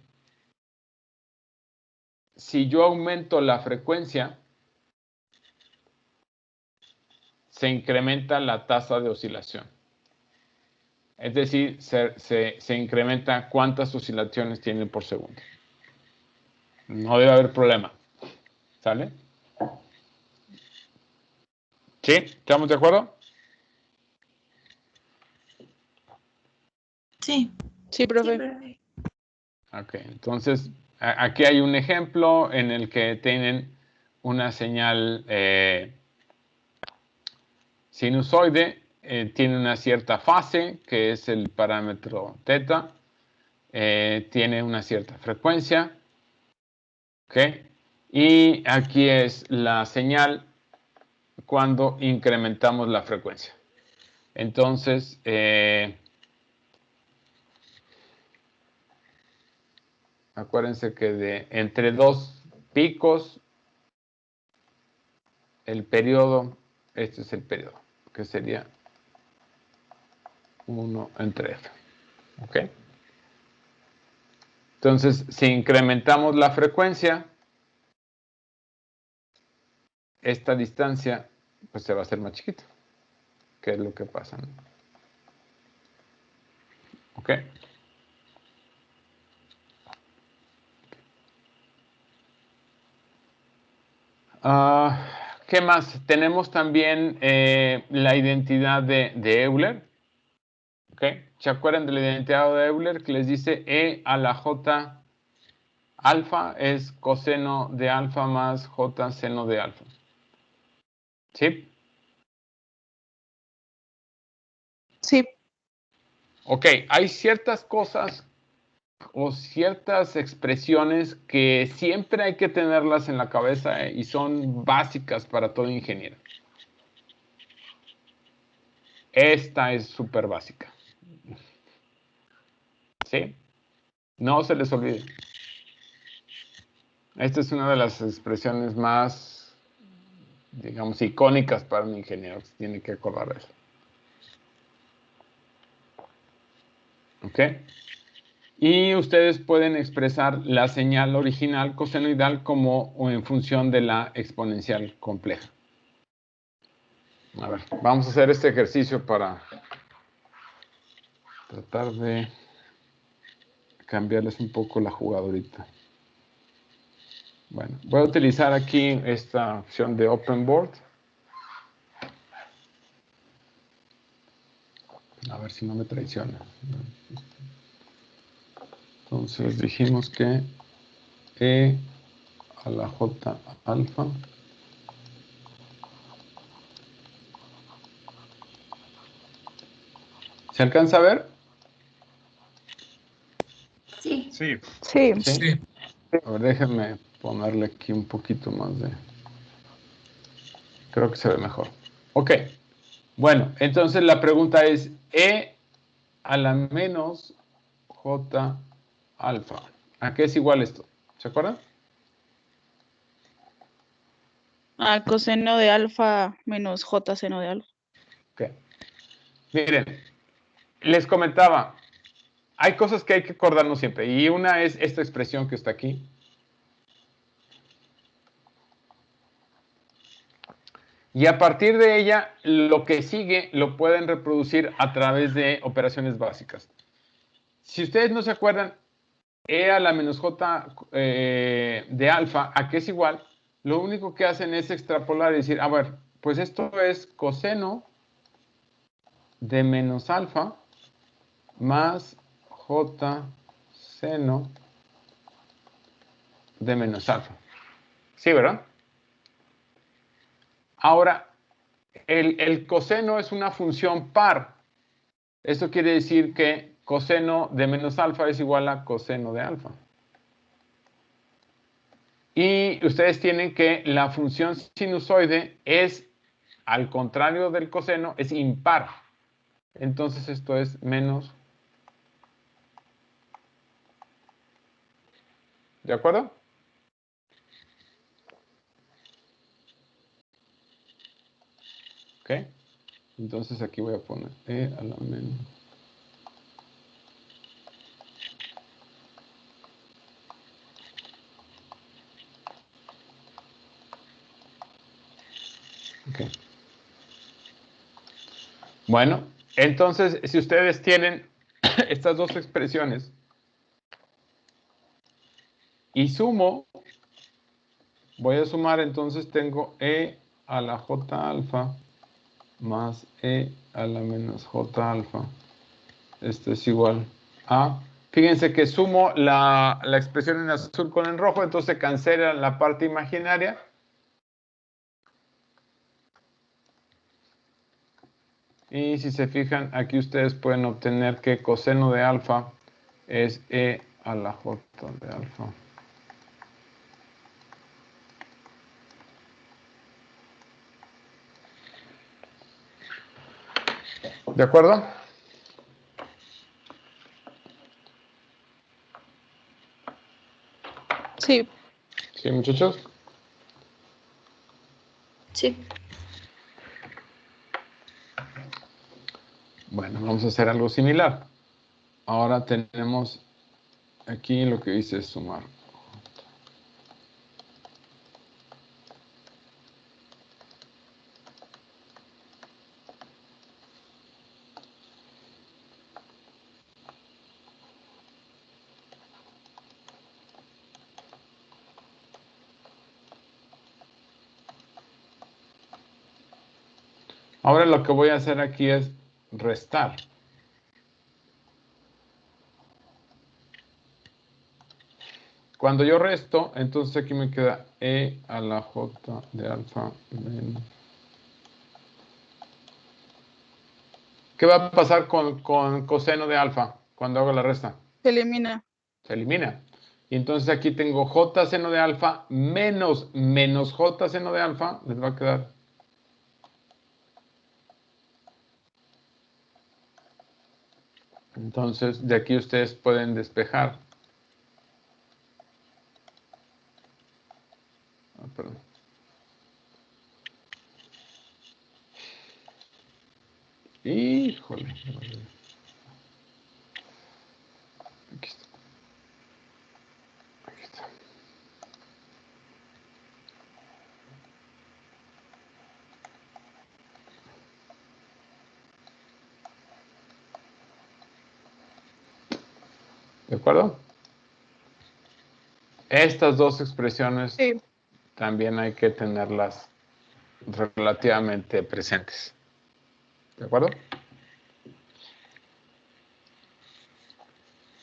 Si yo aumento la frecuencia, se incrementa la tasa de oscilación. Es decir, se incrementa cuántas oscilaciones tiene por segundo. No debe haber problema. ¿Sale? ¿Sí? ¿Estamos de acuerdo? Sí. Sí, profe. Sí, profe. Ok, entonces aquí hay un ejemplo en el que tienen una señal sinusoide, tiene una cierta fase, que es el parámetro teta, tiene una cierta frecuencia. ¿Ok? Y aquí es la señal cuando incrementamos la frecuencia. Entonces, acuérdense que entre dos picos, el periodo, este es el periodo, que sería 1 entre F. ¿Ok? Entonces, si incrementamos la frecuencia, esta distancia pues se va a hacer más chiquita. ¿Qué es lo que pasa? ¿Ok? ¿Qué más? Tenemos también la identidad de Euler. ¿Ok? ¿Se acuerdan de la identidad de Euler que les dice E a la J alfa es coseno de alfa más J seno de alfa? ¿Sí? Sí. Ok, hay ciertas cosas o ciertas expresiones que siempre hay que tenerlas en la cabeza y son básicas para todo ingeniero. Esta es súper básica. ¿Sí? No se les olvide. Esta es una de las expresiones más, digamos, icónicas para un ingeniero. Se tiene que acordar de eso. ¿Ok? Y ustedes pueden expresar la señal original cosenoidal como o en función de la exponencial compleja. A ver, vamos a hacer este ejercicio para tratar de cambiarles un poco la jugadorita. Bueno, voy a utilizar aquí esta opción de Open Board. A ver si no me traiciona. Entonces dijimos que E a la J alfa ¿se alcanza a ver? Sí. Sí. Sí. ¿Sí? Sí. A ver, déjenme ponerle aquí un poquito más de... Creo que se ve mejor. Ok. Bueno, entonces la pregunta es E a la menos J alfa. ¿A qué es igual esto? ¿Se acuerdan? A coseno de alfa menos J seno de alfa. Ok. Miren, les comentaba, hay cosas que hay que acordarnos siempre. Y una es esta expresión que está aquí. Y a partir de ella, lo que sigue lo pueden reproducir a través de operaciones básicas. Si ustedes no se acuerdan, E a la menos J de alfa, ¿a qué es igual? Lo único que hacen es extrapolar y decir, a ver, pues esto es coseno de menos alfa más J seno de menos alfa. ¿Sí, verdad? Ahora, el coseno es una función par. Esto quiere decir que coseno de menos alfa es igual a coseno de alfa. Y ustedes tienen que la función sinusoide es, al contrario del coseno, es impar. Entonces esto es menos. ¿De acuerdo? Ok. Entonces aquí voy a poner E a la menos. Ok. Bueno, entonces si ustedes tienen estas dos expresiones y sumo, voy a sumar, entonces tengo E a la J alfa más E a la menos J alfa. Esto es igual a... Fíjense que sumo la expresión en azul con en rojo, entonces se cancela la parte imaginaria. Y si se fijan, aquí ustedes pueden obtener que coseno de alfa es E a la J de alfa. ¿De acuerdo? Sí. ¿Sí, muchachos? Sí. Bueno, vamos a hacer algo similar. Ahora tenemos aquí lo que dice sumar. Ahora lo que voy a hacer aquí es restar. Cuando yo resto, entonces aquí me queda E a la J de alfa menos. ¿Qué va a pasar con coseno de alfa cuando hago la resta? Se elimina. Se elimina. Y entonces aquí tengo J seno de alfa menos J seno de alfa. Les va a quedar. Entonces, de aquí ustedes pueden despejar. Ah, perdón. Híjole. Aquí está. Aquí está. ¿De acuerdo? Estas dos expresiones Sí. también hay que tenerlas relativamente presentes. ¿De acuerdo?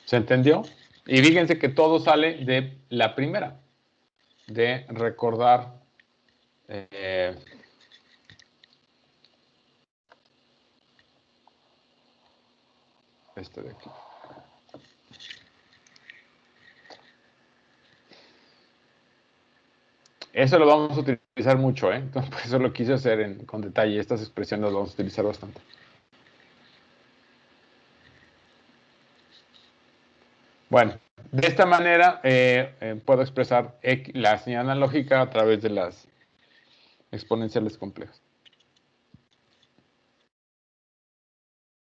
¿Se entendió? Y fíjense que todo sale de la primera, de recordar este de aquí. Eso lo vamos a utilizar mucho, ¿eh? Entonces, por eso lo quise hacer con detalle. Estas expresiones las vamos a utilizar bastante. Bueno, de esta manera puedo expresar la señal analógica a través de las exponenciales complejas.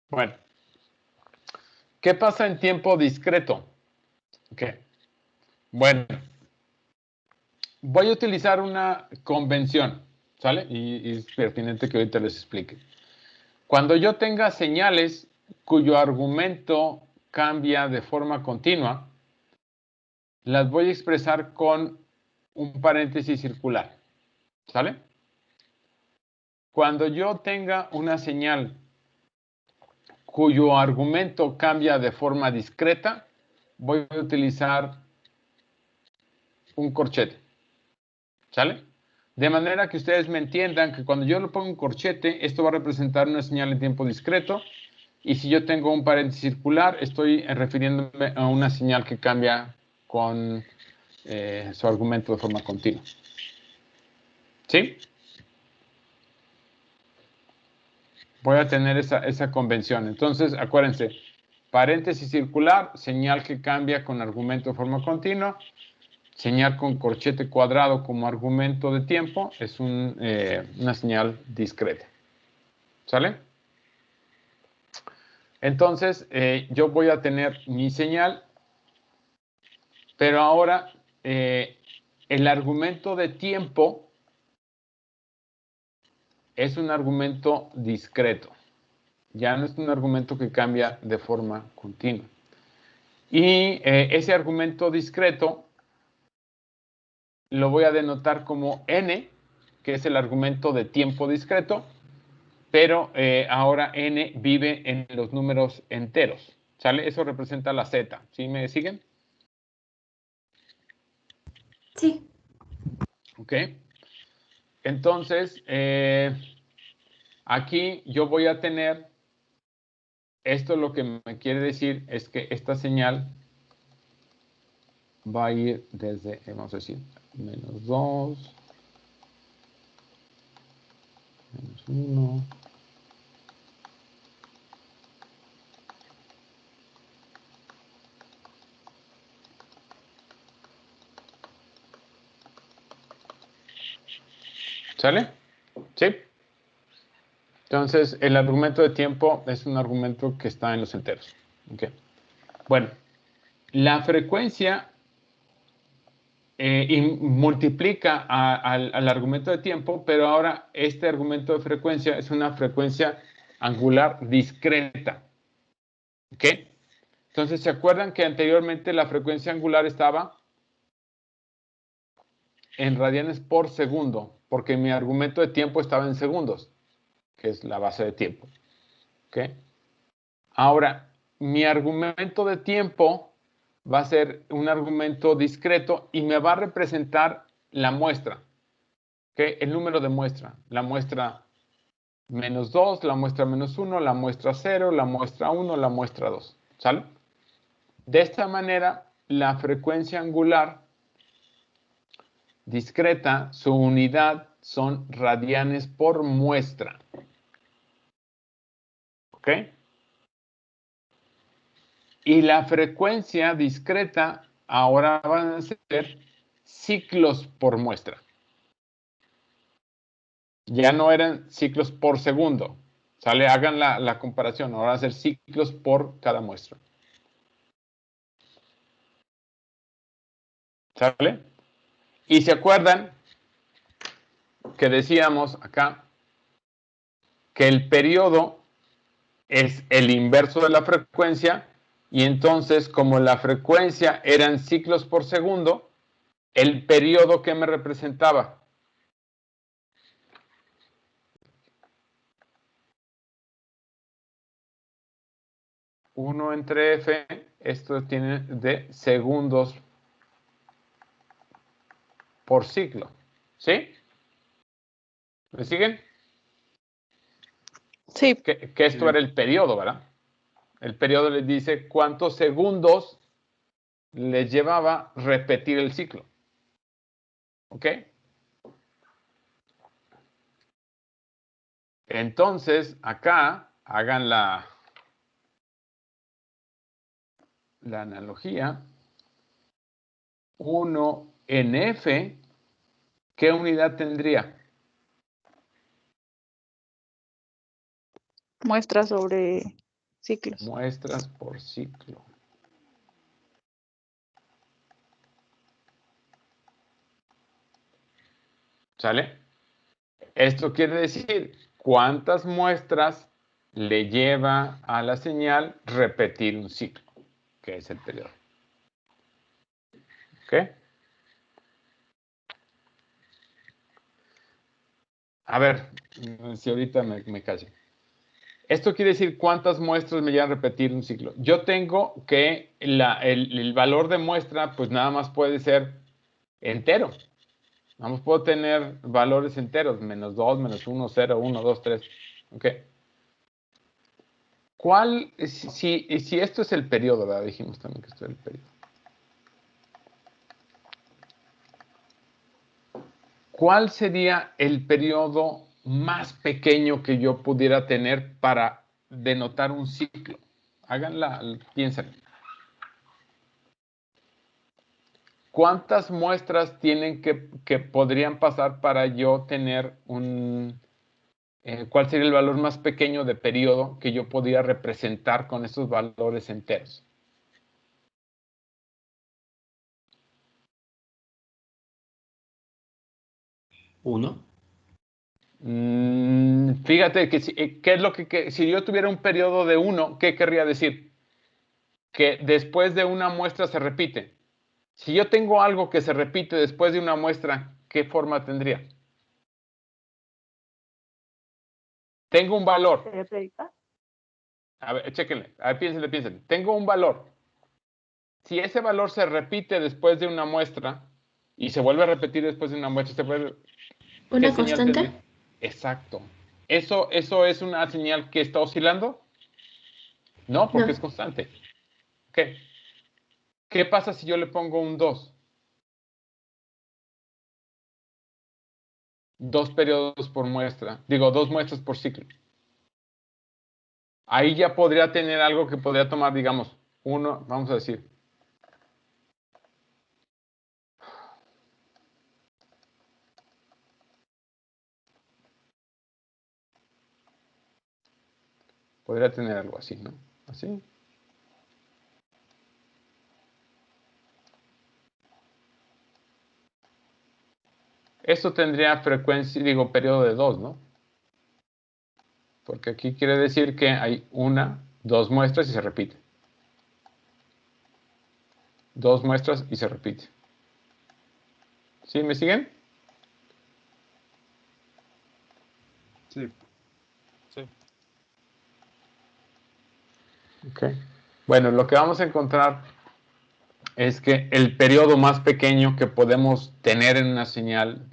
Bueno, ¿qué pasa en tiempo discreto? ¿Qué? Bueno, voy a utilizar una convención, ¿sale? Y es pertinente que ahorita les explique. Cuando yo tenga señales cuyo argumento cambia de forma continua, las voy a expresar con un paréntesis circular, ¿sale? Cuando yo tenga una señal cuyo argumento cambia de forma discreta, voy a utilizar un corchete, ¿sale? De manera que ustedes me entiendan que cuando yo le pongo un corchete, esto va a representar una señal en tiempo discreto, y si yo tengo un paréntesis circular, estoy refiriéndome a una señal que cambia con su argumento de forma continua. ¿Sí? Voy a tener esa convención. Entonces, acuérdense, paréntesis circular, señal que cambia con argumento de forma continua, señal con corchete cuadrado como argumento de tiempo, es una señal discreta. ¿Sale? Entonces, yo voy a tener mi señal, pero ahora el argumento de tiempo es un argumento discreto. Ya no es un argumento que cambia de forma continua. Y ese argumento discreto lo voy a denotar como n, que es el argumento de tiempo discreto, pero ahora n vive en los números enteros. ¿Sale? Eso representa la z. ¿Sí me siguen? Sí. Ok. Entonces, aquí yo voy a tener esto lo que me quiere decir es que esta señal va a ir desde, vamos a decir, -2, -1. ¿Sale? ¿Sí? Entonces, el argumento de tiempo es un argumento que está en los enteros. ¿Okay? Bueno, la frecuencia y multiplica al argumento de tiempo, pero ahora este argumento de frecuencia es una frecuencia angular discreta. ¿Ok? Entonces, ¿se acuerdan que anteriormente la frecuencia angular estaba en radianes por segundo? Porque mi argumento de tiempo estaba en segundos, que es la base de tiempo. ¿Ok? Ahora, mi argumento de tiempo va a ser un argumento discreto y me va a representar la muestra. ¿Okay? El número de muestra. La muestra -2, la muestra -1, la muestra 0, la muestra 1, la muestra 2. ¿Sale? De esta manera, la frecuencia angular discreta, su unidad son radianes por muestra. ¿Ok? Y la frecuencia discreta ahora van a ser ciclos por muestra. Ya no eran ciclos por segundo. ¿Sale? Hagan la comparación. Ahora van a ser ciclos por cada muestra. ¿Sale? Y se acuerdan que decíamos acá que el periodo es el inverso de la frecuencia y entonces como la frecuencia eran ciclos por segundo, el periodo que me representaba. Uno entre F, esto tiene de segundos por ciclo. ¿Sí? ¿Me siguen? Sí. Que esto era el periodo, ¿verdad? El periodo les dice cuántos segundos les llevaba repetir el ciclo. ¿Ok? Entonces, acá hagan la analogía. 1 en F, ¿qué unidad tendría? Muestras sobre ciclos. Muestras por ciclo. ¿Sale? Esto quiere decir cuántas muestras le lleva a la señal repetir un ciclo, que es el periodo. ¿Ok? A ver, si ahorita me callo. Esto quiere decir cuántas muestras me llevan a repetir un ciclo. Yo tengo que el valor de muestra, pues nada más puede ser entero. Nada más puedo tener valores enteros, -2, -1, 0, 1, 2, 3. Ok. ¿Cuál, si esto es el periodo, ¿verdad? Dijimos también que esto es el periodo. ¿Cuál sería el periodo más pequeño que yo pudiera tener para denotar un ciclo? Háganla, piensen. ¿Cuántas muestras tienen que podrían pasar para yo tener un... ¿cuál sería el valor más pequeño de periodo que yo podría representar con esos valores enteros? ¿1? Fíjate que ¿qué es lo que si yo tuviera un periodo de 1, ¿qué querría decir? Que después de una muestra se repite. Si yo tengo algo que se repite después de una muestra, ¿qué forma tendría? Tengo un valor. A ver, chéquenle. A ver, piénsenle. Tengo un valor. Si ese valor se repite después de una muestra y se vuelve a repetir después de una muestra, se puede... ¿Una constante? Exacto. ¿Eso es una señal que está oscilando? No, porque No. es constante. Ok. ¿Qué pasa si yo le pongo un 2? 2 periodos por muestra. Digo, 2 muestras por ciclo. Ahí ya podría tener algo que podría tomar, digamos, uno, vamos a decir. Podría tener algo así, ¿no? Así. Esto tendría frecuencia, digo, periodo de 2, ¿no? Porque aquí quiere decir que hay 1, 2 muestras y se repite. 2 muestras y se repite. ¿Sí? ¿Me siguen? Sí. Ok. Bueno, lo que vamos a encontrar es que el periodo más pequeño que podemos tener en una señal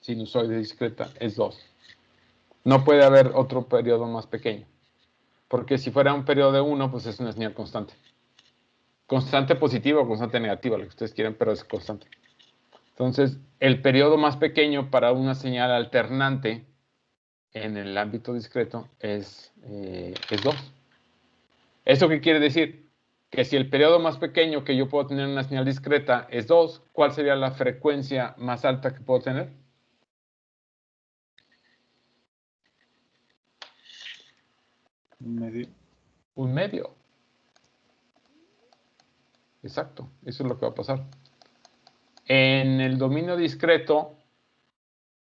sinusoide discreta es 2. No puede haber otro periodo más pequeño. Porque si fuera un periodo de 1, pues es una señal constante. Constante positiva o constante negativa, lo que ustedes quieran, pero es constante. Entonces, el periodo más pequeño para una señal alternante en el ámbito discreto es 2. ¿Eso qué quiere decir? Que si el periodo más pequeño que yo puedo tener en una señal discreta es 2, ¿cuál sería la frecuencia más alta que puedo tener? Medio. Un medio. Exacto, eso es lo que va a pasar. En el dominio discreto,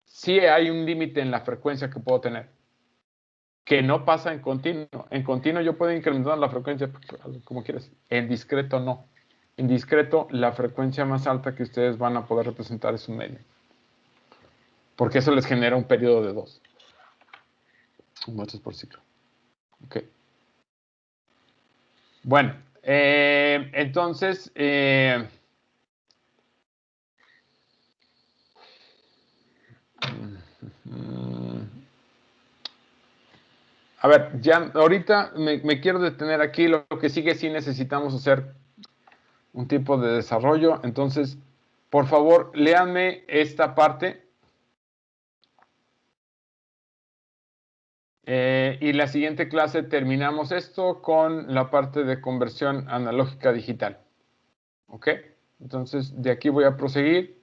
sí hay un límite en la frecuencia que puedo tener, que no pasa en continuo. En continuo yo puedo incrementar la frecuencia como quieras. En discreto no. En discreto, la frecuencia más alta que ustedes van a poder representar es un medio. Porque eso les genera un periodo de 2 muestras por ciclo. Ok. Bueno, entonces, a ver, ya ahorita me quiero detener aquí. Lo que sigue, sí necesitamos hacer un tipo de desarrollo. Entonces, por favor, léanme esta parte. Y la siguiente clase terminamos esto con la parte de conversión analógica digital. ¿Ok? Entonces, de aquí voy a proseguir.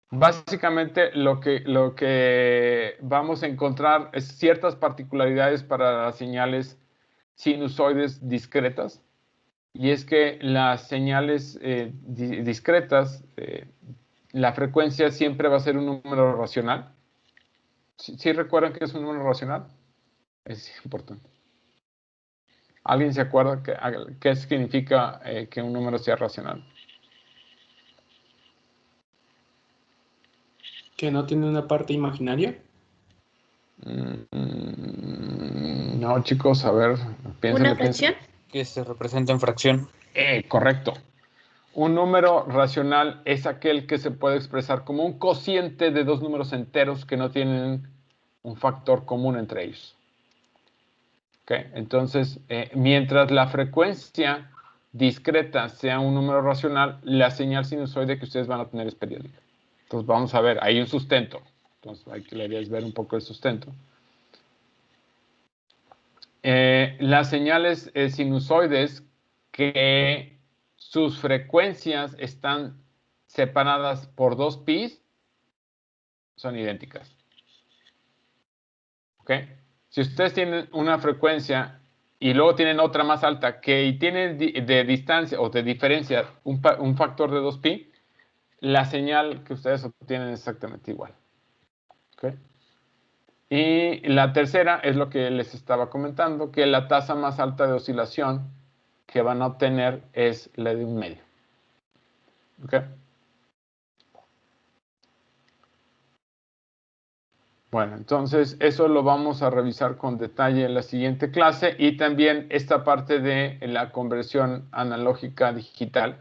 Básicamente, lo que vamos a encontrar es ciertas particularidades para las señales sinusoides discretas. Y es que las señales discretas, la frecuencia siempre va a ser un número racional. ¿Sí recuerdan que es un número racional? Es importante. ¿Alguien se acuerda qué significa que un número sea racional? ¿Que no tiene una parte imaginaria? No, chicos, a ver, piénsenle. ¿Una fracción? Que se representa en fracción. Correcto. Un número racional es aquel que se puede expresar como un cociente de dos números enteros que no tienen un factor común entre ellos. ¿Okay? Entonces, mientras la frecuencia discreta sea un número racional, la señal sinusoide que ustedes van a tener es periódica. Entonces, vamos a ver, hay un sustento. Entonces, hay que ver un poco el sustento. Las señales sinusoides que sus frecuencias están separadas por 2 pis son idénticas. ¿Ok? Si ustedes tienen una frecuencia y luego tienen otra más alta que tienen de distancia o de diferencia un factor de 2 pi, la señal que ustedes obtienen es exactamente igual. ¿Ok? Y la tercera es lo que les estaba comentando, que la tasa más alta de oscilación que van a obtener es la de un medio. ¿Ok? Bueno, entonces eso lo vamos a revisar con detalle en la siguiente clase y también esta parte de la conversión analógica digital.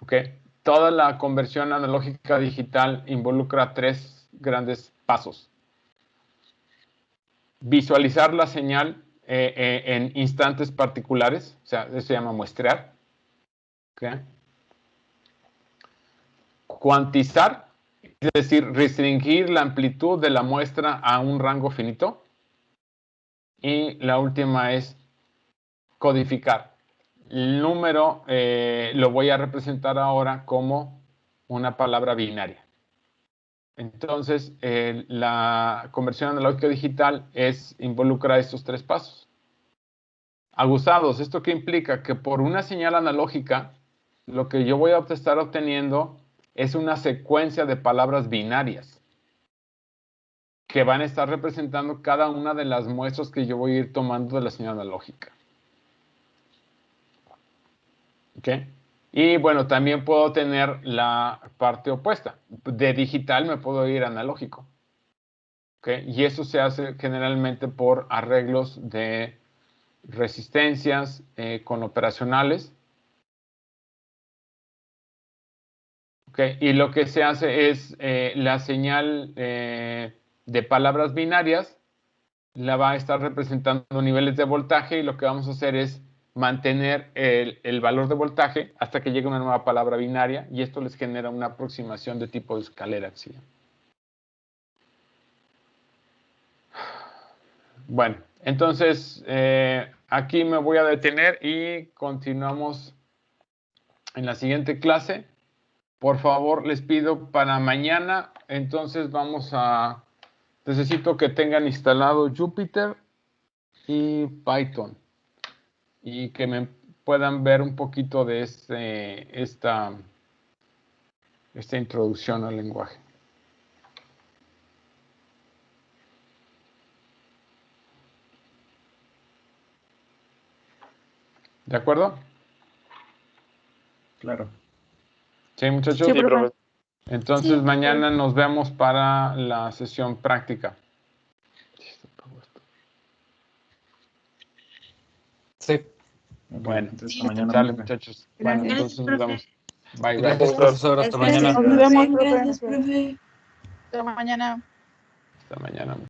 ¿Ok? Toda la conversión analógica digital involucra 3 grandes pasos. Visualizar la señal en instantes particulares, o sea, eso se llama muestrear. ¿Okay? Cuantizar, es decir, restringir la amplitud de la muestra a un rango finito. Y la última es codificar. El número lo voy a representar ahora como una palabra binaria. Entonces, la conversión analógica digital involucra estos 3 pasos. Aguzados, ¿esto qué implica? Que por una señal analógica, lo que yo voy a estar obteniendo es una secuencia de palabras binarias que van a estar representando cada una de las muestras que yo voy a ir tomando de la señal analógica. ¿Ok? Y bueno, también puedo tener la parte opuesta. De digital me puedo ir analógico. ¿Ok? Y eso se hace generalmente por arreglos de resistencias con operacionales. ¿Ok? Y lo que se hace es la señal de palabras binarias la va a estar representando niveles de voltaje y lo que vamos a hacer es mantener el valor de voltaje hasta que llegue una nueva palabra binaria y esto les genera una aproximación de tipo de escalera. ¿Sí? Bueno, entonces aquí me voy a detener y continuamos en la siguiente clase. Por favor, les pido para mañana, entonces necesito que tengan instalado Jupyter y Python y que me puedan ver un poquito de esta introducción al lenguaje. ¿De acuerdo? Claro. Sí, muchachos. Sí, profe. Entonces Sí. mañana nos vemos para la sesión práctica. Sí. Ok, Bueno, entonces hasta mañana. dale, profe. muchachos. Bueno, Gracias, entonces nos profe. vemos. Bye, bye. Gracias, profesor. Hasta Gracias, mañana. Nos vemos, profe. profe. Gracias, profe. Hasta mañana. Hasta mañana.